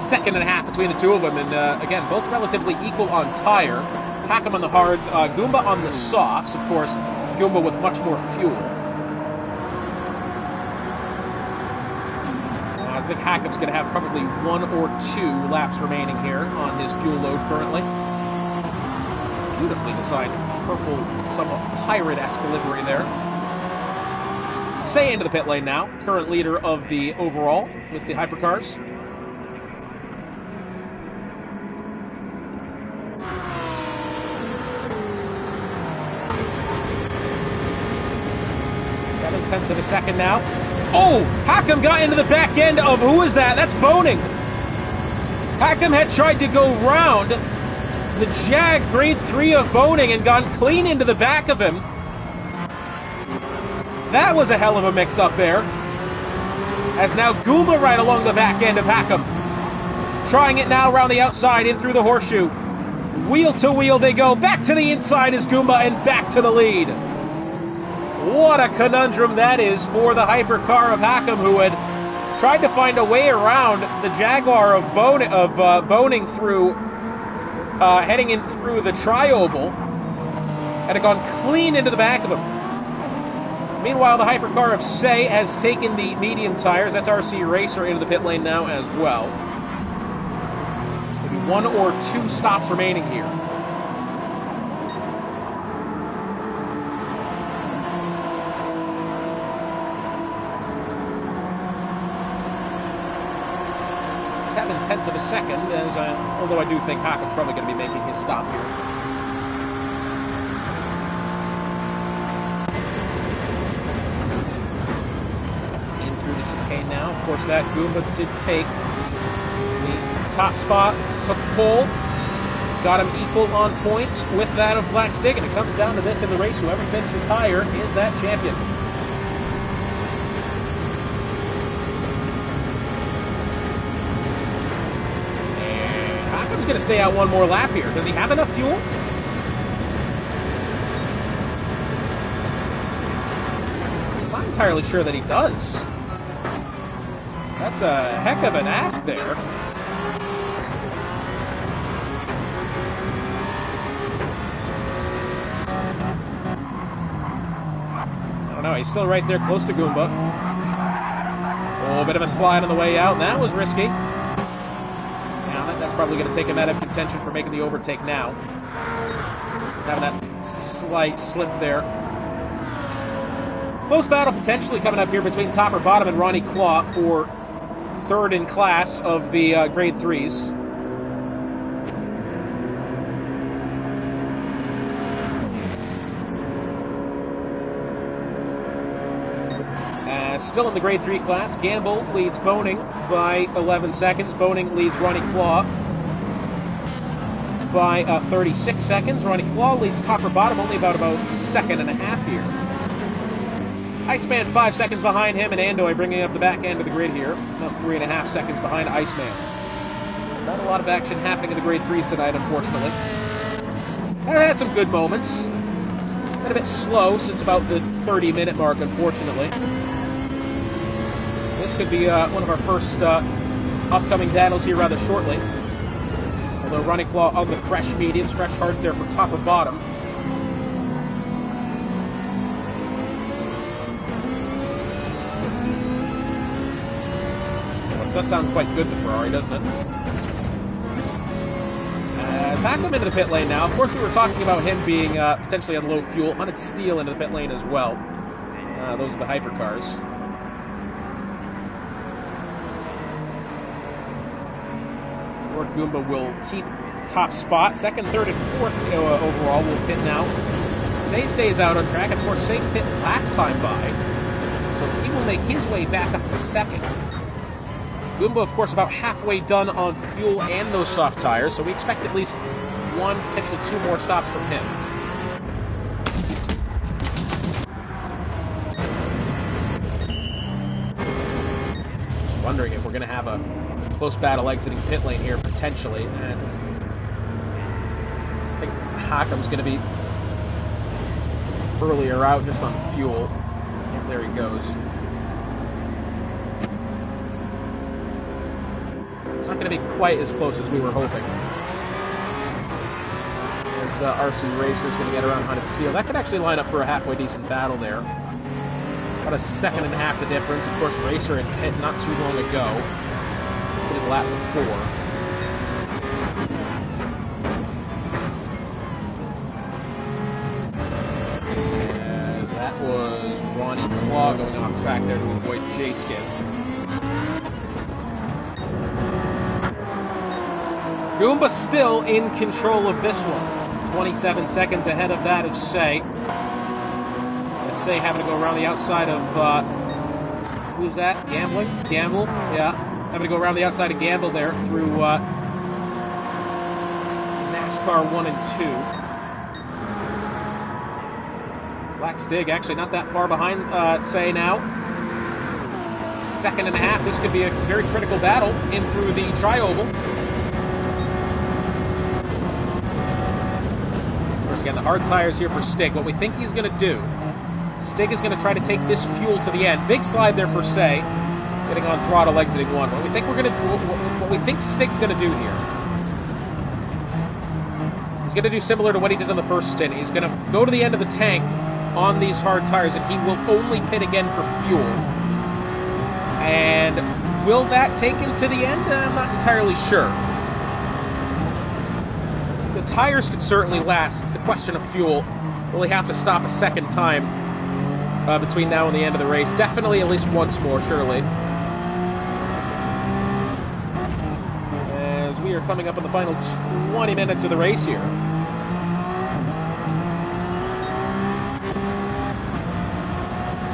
Second and a half between the two of them, and again, both relatively equal on tire. Hackham on the hards, Goomba on the softs. Of course, Goomba with much more fuel. I think Hackham's going to have probably 1 or 2 laps remaining here on his fuel load currently. Beautifully designed purple, somewhat pirate-esque livery there. Say into the pit lane now, current leader of the overall with the hypercars. Tenths of a second now. Oh! Hackham got into the back end of, who is that? That's Boning. Hackham had tried to go round the Jag grade 3 of Boning and gone clean into the back of him. That was a hell of a mix-up there. As now Goomba right along the back end of Hackham. Trying it now around the outside, in through the horseshoe. Wheel to wheel they go. Back to the inside is Goomba and back to the lead. What a conundrum that is for the hypercar of Hackham, who had tried to find a way around the Jaguar of Boning through, heading in through the tri-oval, and had gone clean into the back of him. Meanwhile, the hypercar of Say has taken the medium tires. That's RC Racer into the pit lane now as well. Maybe 1 or 2 stops remaining here. Tenths of a second, although I do think Hackham's probably going to be making his stop here. In through the chicane now. Of course, that Goomba did take the top spot, took pole, got him equal on points with that of Black Stig, and it comes down to this in the race. Whoever finishes higher is that champion. Going to stay out 1 more lap here. Does he have enough fuel? I'm not entirely sure that he does. That's a heck of an ask there. I don't know. He's still right there close to Goomba. Oh, a bit of a slide on the way out. That was risky. That's probably going to take him out of contention for making the overtake now. Just having that slight slip there. Close battle potentially coming up here between top or bottom and Ronnie Claw for 3rd in class of the grade 3s. Still in the grade 3 class, Gamble leads Boning by 11 seconds. Boning leads Ronnie Claw by 36 seconds. Ronnie Claw leads Topper Bottom only about a second and a half here. Iceman 5 seconds behind him, and Andoy bringing up the back end of the grid here. About 3.5 seconds behind Iceman. Not a lot of action happening in the grade 3s tonight, unfortunately. I had some good moments. Been a bit slow since about the 30-minute mark, unfortunately. This could be one of our first upcoming battles here rather shortly. Although Ronnie Claw on the fresh mediums, fresh hards there for Topper Bottom. Well, it does sound quite good, the Ferrari, doesn't it? As Hackam into the pit lane now. Of course, we were talking about him being potentially on low fuel. Hunted Steel into the pit lane as well. Those are the hypercars. Lord Goomba will keep top spot. Second, third, and fourth overall will pit now. Say stays out on track. Of course, Say pit last time by. So he will make his way back up to second. Goomba, of course, about halfway done on fuel and those soft tires, so we expect at least one, potentially two more stops from him. Just wondering if we're going to have a close battle exiting pit lane here, potentially, and I think Hackam's going to be earlier out just on fuel. And there he goes. It's not going to be quite as close as we were hoping. As RC Racer is going to get around Hunted Steel. That could actually line up for a halfway decent battle there. About a second and a half the difference. Of course, Racer had hit not too long ago. Did lap before. As that was Ronnie Claw going off track there to avoid J-Skin. Goomba still in control of this one. 27 seconds ahead of that of Say. Say having to go around the outside of, who's that? Gamble, yeah. Having to go around the outside of Gamble there through NASCAR 1 and 2. Black Stig actually not that far behind Say now. Second and a half. This could be a very critical battle in through the tri-oval. Again, the hard tires here for Stig. What we think he's going to do, Stig is going to try to take this fuel to the end. Big slide there for Say, getting on throttle, exiting one. What we think Stig's going to do here, he's going to do similar to what he did on the first stint. He's going to go to the end of the tank on these hard tires, and he will only pit again for fuel. And will that take him to the end? I'm not entirely sure. The tires could certainly last. It's the question of fuel. Will he have to stop a second time between now and the end of the race? Definitely at least once more, surely. As we are coming up on the final 20 minutes of the race here.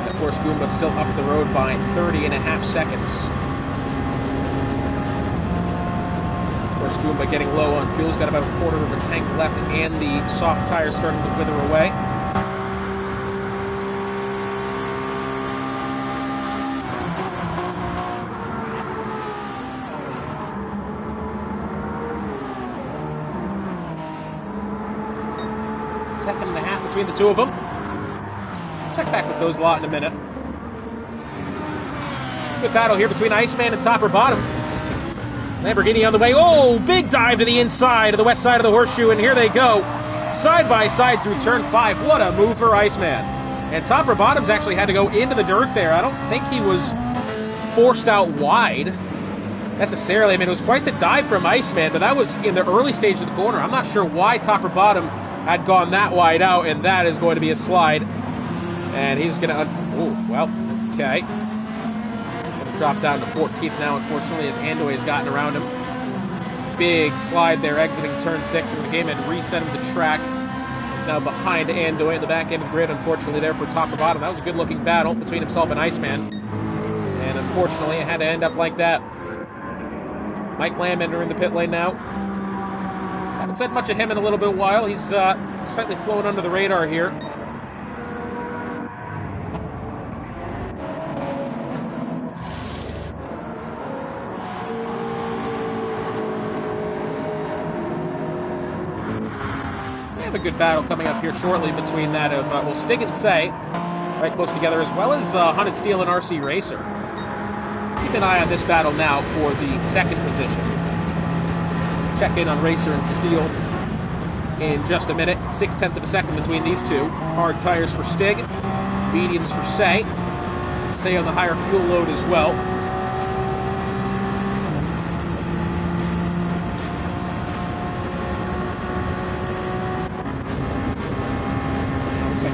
And of course, Goomba still up the road by 30.5 seconds. Goomba getting low on fuel. He's got about a quarter of a tank left, and the soft tires starting to wither away. Second and a half between the two of them. Check back with those lot in a minute. Good battle here between Iceman and Topper Bottom. Lamborghini on the way. Oh, big dive to the inside of the west side of the horseshoe, and here they go. Side by side through turn 5. What a move for Iceman. And Topper Bottoms actually had to go into the dirt there. I don't think he was forced out wide necessarily. I mean, it was quite the dive from Iceman, but that was in the early stage of the corner. I'm not sure why Topper Bottom had gone that wide out, and that is going to be a slide. And he's going to... Oh, well, okay. Drop down to 14th now, unfortunately, as Andoy has gotten around him. Big slide there, exiting turn 6 in the game, and reset him to track. He's now behind Andoy in the back end of the grid, unfortunately, there for top or bottom. That was a good-looking battle between himself and Iceman. And unfortunately, it had to end up like that. Mike Lamb entering the pit lane now. Haven't said much of him in a little bit of while. He's slightly flown under the radar here. A good battle coming up here shortly between that of, Stig and Say, right close together, as well as Hunted Steel and RC Racer. Keep an eye on this battle now for the second position. Check in on Racer and Steel in just a minute. 0.6 of a second between these two. Hard tires for Stig, mediums for Say. Say on the higher fuel load as well.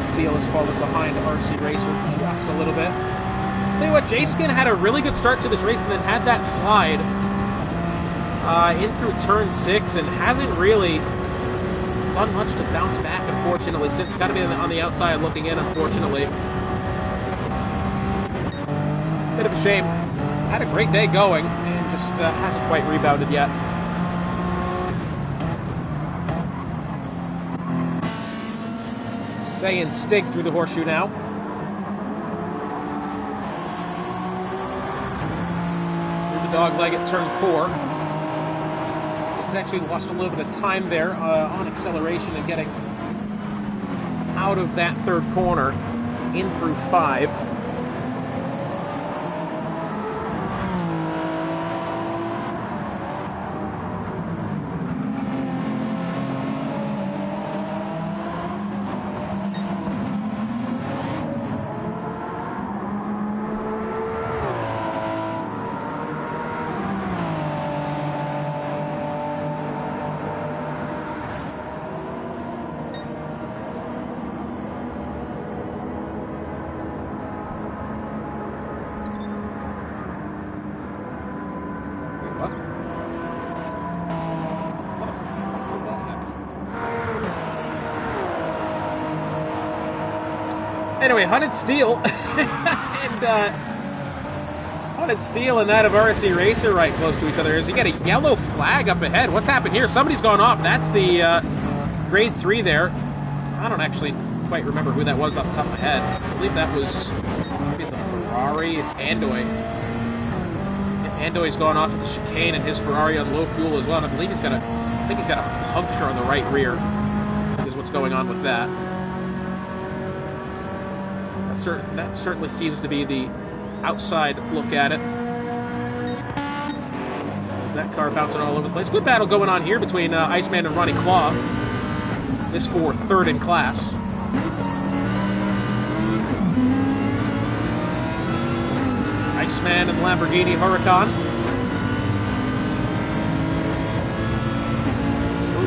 Steel has fallen behind RC Racer just a little bit. Tell you what, J-Skin had a really good start to this race and then had that slide in through turn 6 and hasn't really done much to bounce back, unfortunately, since got to be on the outside looking in, unfortunately. Bit of a shame. Had a great day going and just hasn't quite rebounded yet. Say and Stig through the horseshoe now. Through the dog leg at turn 4. Stig's actually lost a little bit of time there on acceleration and getting out of that third corner in through 5. Anyway, Hunted Steel and Hunted Steel and that of RC Racer right close to each other. As you get a yellow flag up ahead. What's happened here? Somebody's gone off. That's the grade 3 there. I don't actually quite remember who that was off the top of my head. I believe that was maybe the Ferrari. It's Andoy. Andoy's gone off at the chicane and his Ferrari on low fuel as well. And I believe he's got a puncture on the right rear. Is what's going on with that. That certainly seems to be the outside look at it. Is that car bouncing all over the place? Good battle going on here between Iceman and Ronnie Claw. This for third in class. Iceman and Lamborghini Huracan.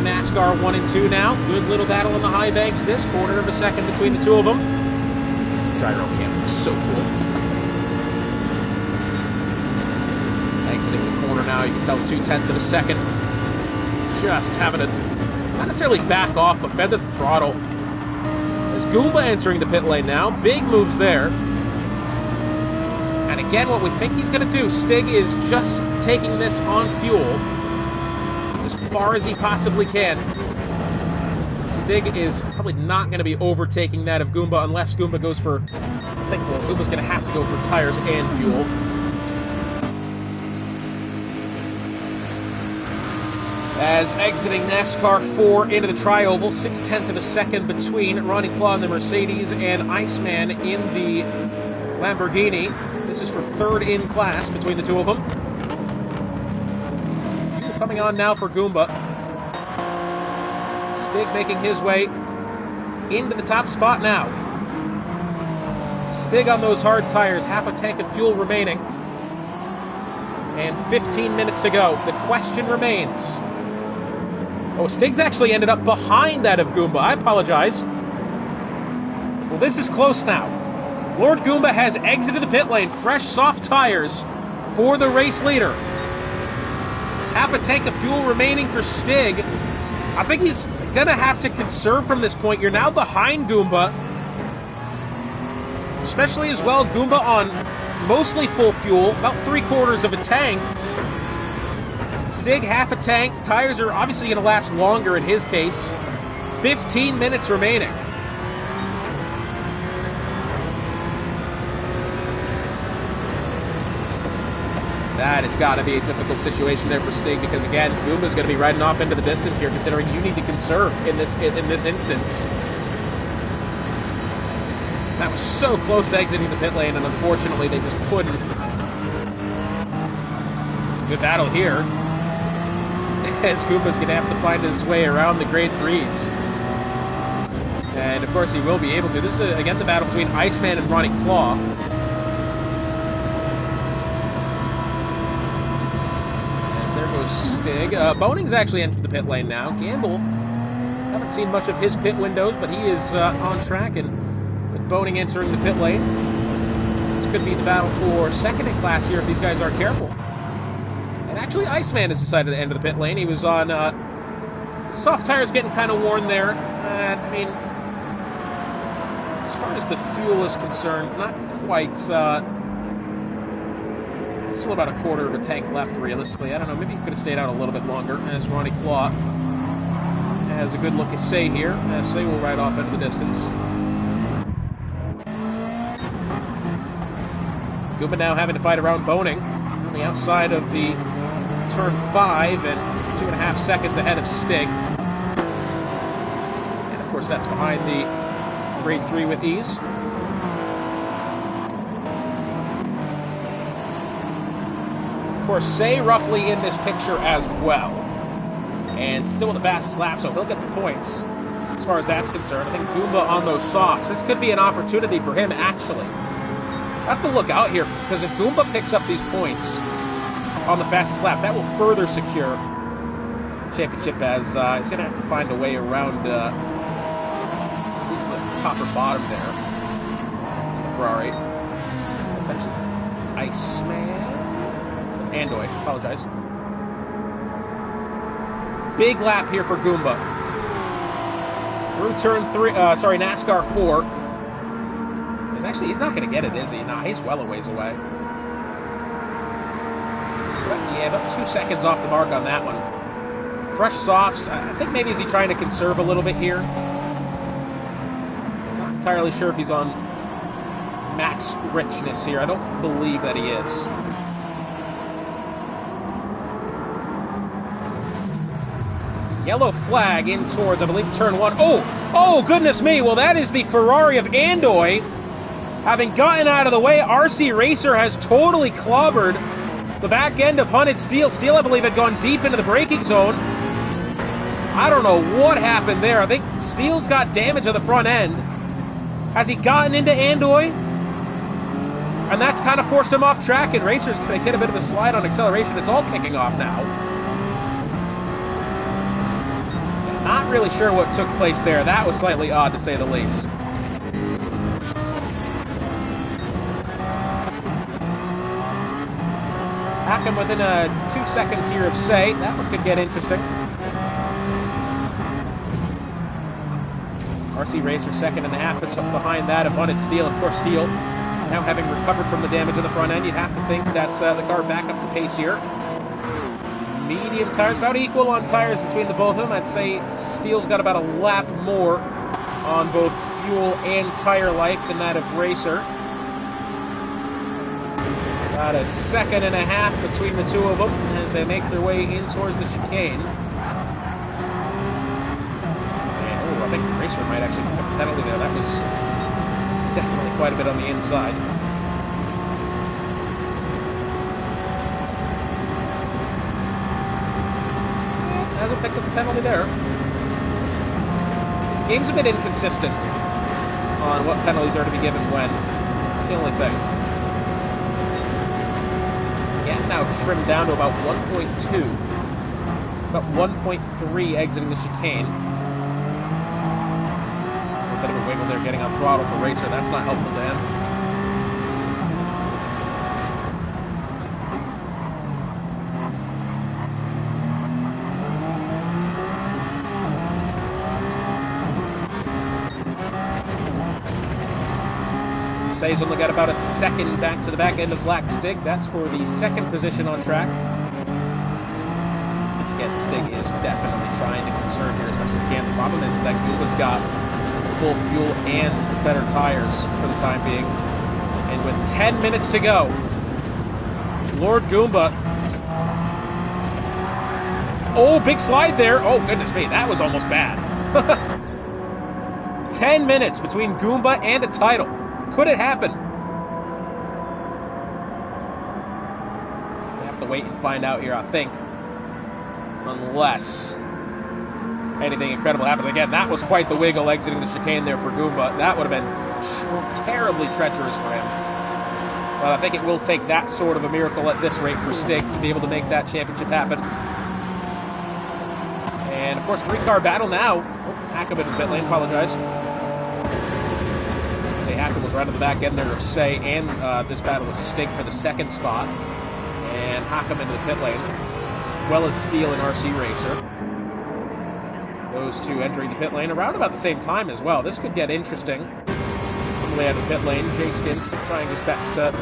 NASCAR 1 and 2 now. Good little battle in the high banks. This quarter of a second between the two of them. Gyro cam looks so cool. Exiting the corner now, you can tell 0.2 of a second. Just having to, not necessarily back off, but feather the throttle. There's Goomba entering the pit lane now. Big moves there. And again, what we think he's going to do, Stig is just taking this on fuel as far as he possibly can. Stig is probably not going to be overtaking that of Goomba unless Goomba goes for, I think, well, Goomba's going to have to go for tires and fuel. As exiting NASCAR 4 into the tri-oval, 0.6 of a second between Ronnie Claw in the Mercedes and Iceman in the Lamborghini. This is for third in class between the two of them. Fuel coming on now for Goomba. Stig making his way into the top spot now. Stig on those hard tires, half a tank of fuel remaining. And 15 minutes to go. The question remains. Oh, Stig's actually ended up behind that of Goomba. I apologize. Well, this is close now. Lord Goomba has exited the pit lane. Fresh, soft tires for the race leader. Half a tank of fuel remaining for Stig. I think he's gonna have to conserve from this point. You're now behind Goomba. Especially as well, Goomba on mostly full fuel, about 3/4 of a tank. Stig, half a tank. Tires are obviously gonna last longer in his case. 15 minutes remaining. That has got to be a difficult situation there for Stig because, again, Goomba's going to be riding off into the distance here, considering you need to conserve in this instance. That was so close exiting the pit lane, and unfortunately they just couldn't. Good battle here. As Goomba's going to have to find his way around the grade 3s. And, of course, he will be able to. This is, again, the battle between Iceman and Ronnie Claw. Stig. Boning's actually entered the pit lane now. Gamble, haven't seen much of his pit windows, but he is on track, and with Boning entering the pit lane, this could be the battle for second in class here if these guys aren't careful. And actually, Iceman has decided to enter the pit lane. He was on soft tires getting kind of worn there. I mean, as far as the fuel is concerned, not quite... still about 1/4 of a tank left, realistically. I don't know, maybe he could have stayed out a little bit longer, as Ronnie Claw has a good look at Say here. Say will ride off into the distance. Goomba now having to fight around Boning on the outside of the turn 5 and 2.5 seconds ahead of Stig. And of course that's behind the grade 3 with ease. Of course, Say roughly in this picture as well. And still the fastest lap, so he'll get the points as far as that's concerned. I think Goomba on those softs. This could be an opportunity for him, actually. I have to look out here, because if Goomba picks up these points on the fastest lap, that will further secure the championship, as he's going to have to find a way around the top or bottom there. The Ferrari. That's actually Iceman. Andoy, apologize. Big lap here for Goomba. Through turn 3, NASCAR 4. He's not going to get it, is he? Nah, he's well a ways away. But yeah, about 2 seconds off the mark on that one. Fresh softs. I think maybe is he trying to conserve a little bit here. Not entirely sure if he's on max richness here. I don't believe that he is. Yellow flag in towards, I believe, turn 1. Oh, goodness me. Well, that is the Ferrari of Andoy. Having gotten out of the way, RC Racer has totally clobbered the back end of Hunted Steel. Steel, I believe, had gone deep into the braking zone. I don't know what happened there. I think Steel's got damage on the front end. Has he gotten into Andoy? And that's kind of forced him off track, and Racer's going to get a bit of a slide on acceleration. It's all kicking off now. Not really sure what took place there. That was slightly odd, to say the least. Hackham within 2 seconds here of Say. That one could get interesting. RC Racer 2.5 minutes up behind that of Hunted Steel. Of course, Steel now having recovered from the damage on the front end. You'd have to think that's the car back up to pace here. Medium tires, about equal on tires between the both of them. I'd say Steel's got about a lap more on both fuel and tire life than that of Racer. About 1.5 seconds between the two of them as they make their way in towards the chicane. And, I think Racer might actually pick up the penalty there. That was definitely quite a bit on the inside. Hasn't picked up the penalty there. The game's a bit inconsistent on what penalties are to be given when. That's the only thing. Yeah, now trimmed down to about 1.2. About 1.3 exiting the chicane. A bit of a wiggle there getting on throttle for Racer. That's not helpful to him. Say's only got about a second back to the back end of Black Stig. That's for the second position on track. Again, Stig is definitely trying to conserve here as much as he can. The problem is that Goomba's got full fuel and better tires for the time being. And with 10 minutes to go, Lord Goomba. Oh, big slide there. Oh, goodness me, that was almost bad. 10 minutes between Goomba and a title. Could it happen? We have to wait and find out here, I think. Unless anything incredible happened. Again, that was quite the wiggle exiting the chicane there for Goomba. That would have been terribly treacherous for him. But I think it will take that sort of a miracle at this rate for Stig to be able to make that championship happen. And, of course, three-car battle now. Oh, Hackam in the pit lane, apologize. Say Hackam was right on the back end there of Say, and this battle was Stig for the second spot. And Hackam into the pit lane, as well as Steele and RC Racer. Those two entering the pit lane around about the same time as well. This could get interesting. On the way out of the pit lane, Jay Skins trying his best to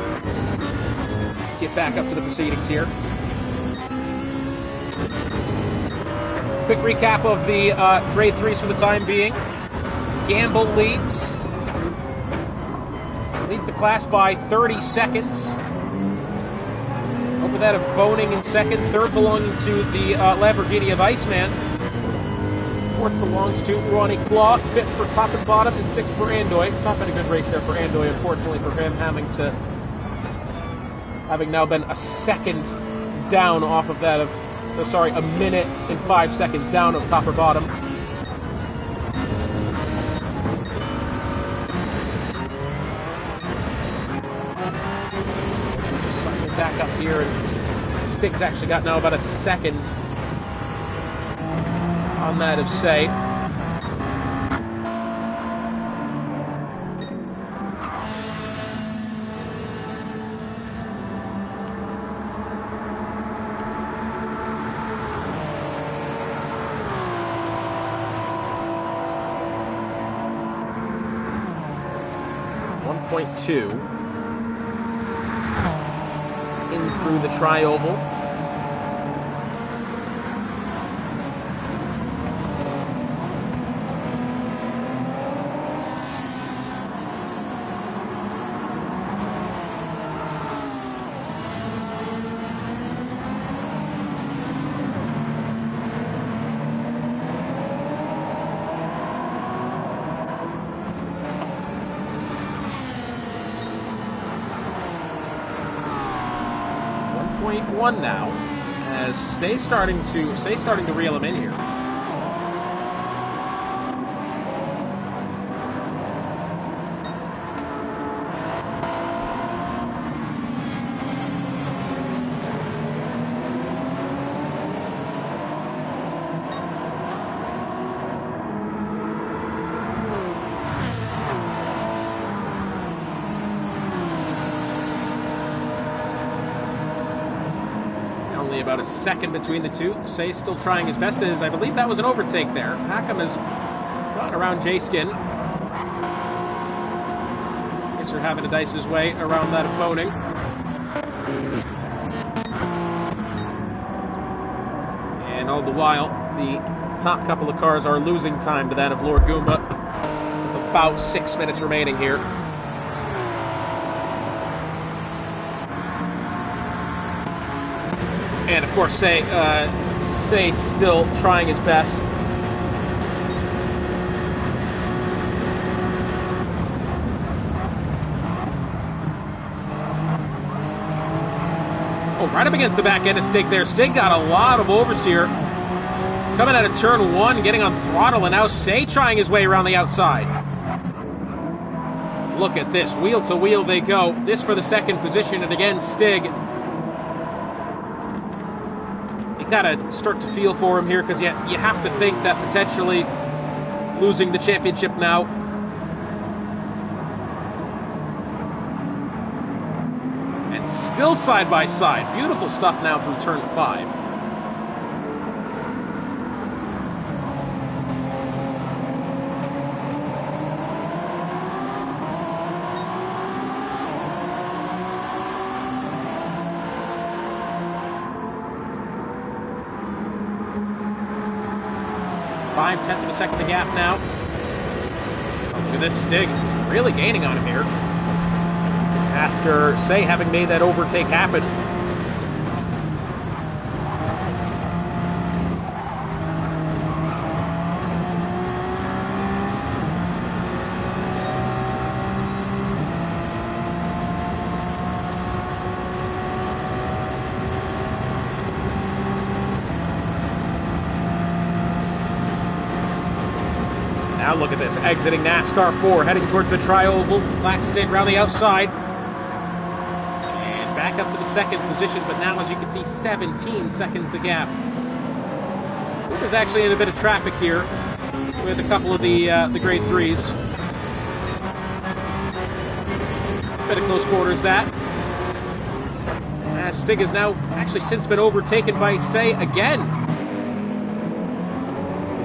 get back up to the proceedings here. Quick recap of the grade 3s for the time being. Gamble leads the class by 30 seconds. Over that of Boning in second. Third belonging to the Lamborghini of Iceman. Fourth belongs to Ronnie Claw. Fifth for top and bottom, and sixth for Andoy. It's not been a good race there for Andoy, unfortunately for him, having now been a second down off of that of, a minute and 5 seconds down of top or bottom. Just cycle back up here, and Stig's actually got now about a second on that of Say. .2 in through the tri-oval. One now, as Say's starting to reel him in here. About a second between the two. Say still trying his best, as I believe that was an overtake there. Hackam has gone around J-Skin. Racer having to dice his way around that of Boning. And all the while, the top couple of cars are losing time to that of Lord Goomba, with about 6 minutes remaining here. And of course, Say still trying his best. Oh, right up against the back end of Stig there. Stig got a lot of oversteer. Coming out of turn one, getting on throttle, and now Say trying his way around the outside. Look at this. Wheel to wheel they go. This for the second position, and again, Stig. Gotta start to feel for him here, because you have to think that potentially losing the championship now. And still side by side. Beautiful stuff now from turn 5. 5/10 of a second the gap now. Oh, look at this, Stig really gaining on him here. After, say, having made that overtake happen. Now look at this, exiting NASCAR 4, heading towards the tri-oval. Black Stig around the outside. And back up to the second position, but now, as you can see, 17 seconds the gap. There's actually in a bit of traffic here with a couple of the grade 3s. Bit of close quarters, that. As Stig has now actually since been overtaken by Say again.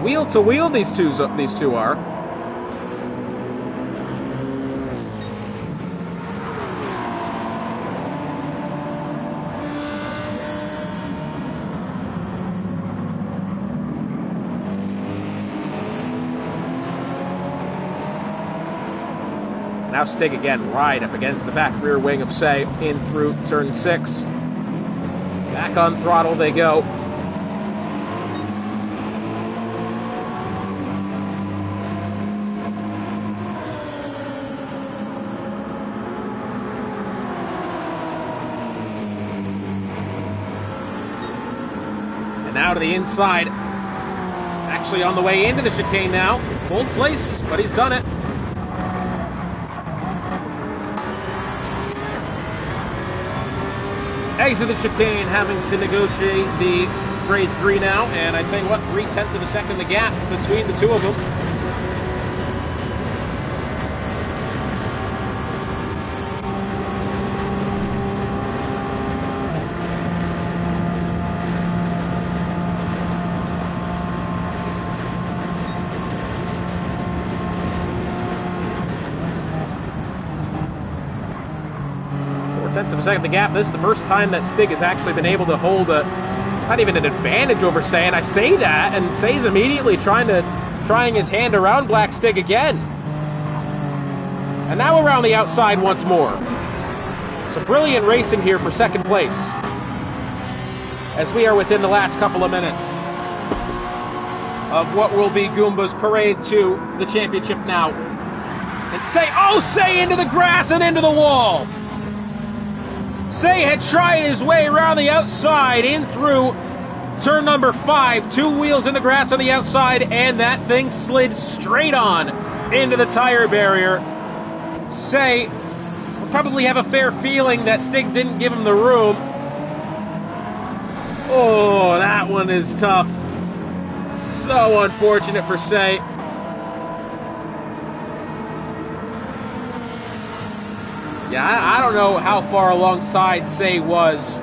Wheel to wheel, these two are. Now Stig again, right up against the back rear wing of Say, in through turn 6. Back on throttle they go. Now to the inside. Actually on the way into the chicane now. Bold place, but he's done it. Exit the chicane, having to negotiate the grade 3 now. And I tell you what, 3/10 of a second the gap between the two of them. Tenths of a second the gap. This is the first time that Stig has actually been able to hold not even an advantage over Say, and I say that, and Say's immediately trying his hand around Black Stig again. And now around the outside once more. So brilliant racing here for second place, as we are within the last couple of minutes of what will be Goomba's parade to the championship now. And Say into the grass and into the wall. Say had tried his way around the outside in through turn number 5. 2 wheels in the grass on the outside, and that thing slid straight on into the tire barrier. Say will probably have a fair feeling that Stig didn't give him the room. Oh, that one is tough. So unfortunate for Say. Yeah, I don't know how far alongside Say was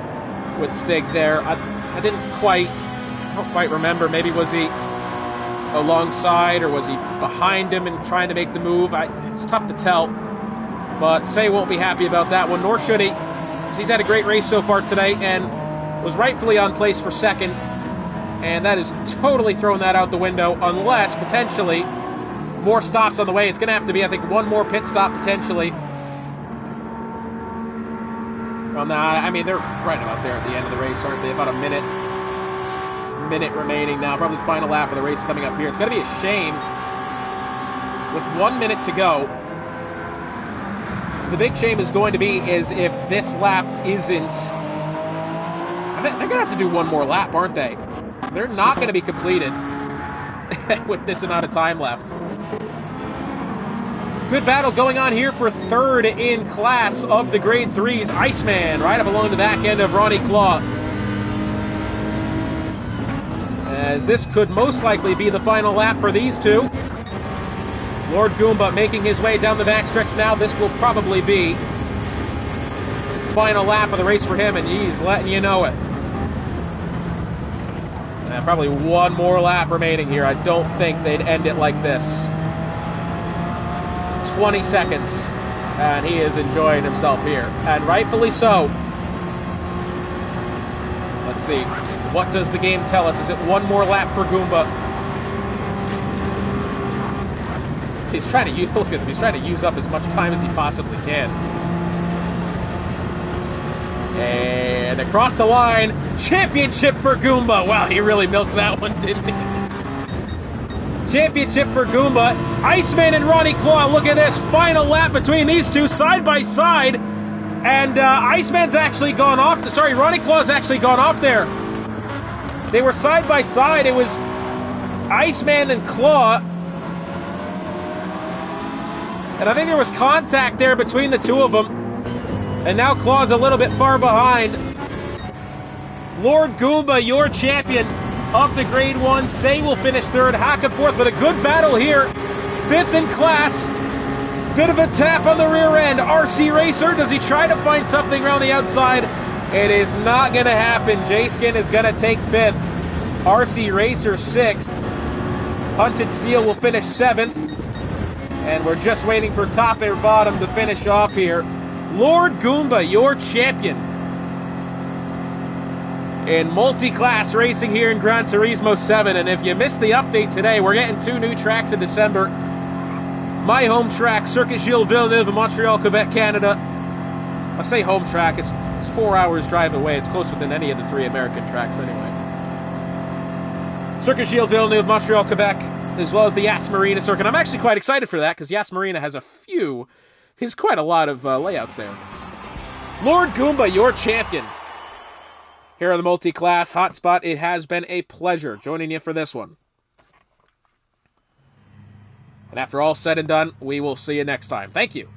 with Stig there. I don't quite remember. Maybe was he alongside or was he behind him and trying to make the move? It's tough to tell. But Say won't be happy about that one, nor should he, because he's had a great race so far today and was rightfully on place for second. And that is totally throwing that out the window, unless potentially more stops on the way. It's going to have to be, I think, one more pit stop potentially. Well, nah, I mean, they're right about there at the end of the race, aren't they? About a minute remaining now. Probably the final lap of the race coming up here. It's going to be a shame with 1 minute to go. The big shame is going to be is if this lap isn't... They're going to have to do one more lap, aren't they? They're not going to be completed with this amount of time left. Good battle going on here for third in class of the grade 3s. Iceman right up along the back end of Ronnie Claw. As this could most likely be the final lap for these two. Lord Goomba making his way down the backstretch now. This will probably be the final lap of the race for him, and he's letting you know it. Probably one more lap remaining here. I don't think they'd end it like this. 20 seconds, and he is enjoying himself here, and rightfully so. Let's see, what does the game tell us? Is it one more lap for Goomba? He's trying to use, look at him, he's trying to use up as much time as he possibly can. And across the line, championship for Goomba. Wow, he really milked that one, didn't he? Championship for Goomba. Iceman and Ronnie Claw, look at this. Final lap between these two, side by side. And Iceman's actually gone off. Sorry, Ronnie Claw's actually gone off there. They were side by side. It was Iceman and Claw. And I think there was contact there between the two of them. And now Claw's a little bit far behind. Lord Goomba, your champion of the Grade 1. Say will finish third. Hack and forth, but a good battle here. Fifth in class. Bit of a tap on the rear end. RC Racer, does he try to find something around the outside? It is not going to happen. J-Skin is going to take fifth. RC Racer sixth. Hunted Steel will finish seventh. And we're just waiting for top or bottom to finish off here. Lord Goomba, your champion in multi-class racing here in Gran Turismo 7. And if you missed the update today, we're getting 2 new tracks in December. My home track, Circuit Gilles Villeneuve in Montreal, Quebec, Canada. I say home track, it's 4 hours drive away. It's closer than any of the 3 American tracks anyway. Circuit Gilles Villeneuve, Montreal, Quebec, as well as the Yas Marina circuit. I'm actually quite excited for that because Yas Marina has quite a lot of layouts there. Lord Goomba, your champion here on the multi-class hotspot. It has been a pleasure joining you for this one. And after all said and done, we will see you next time. Thank you.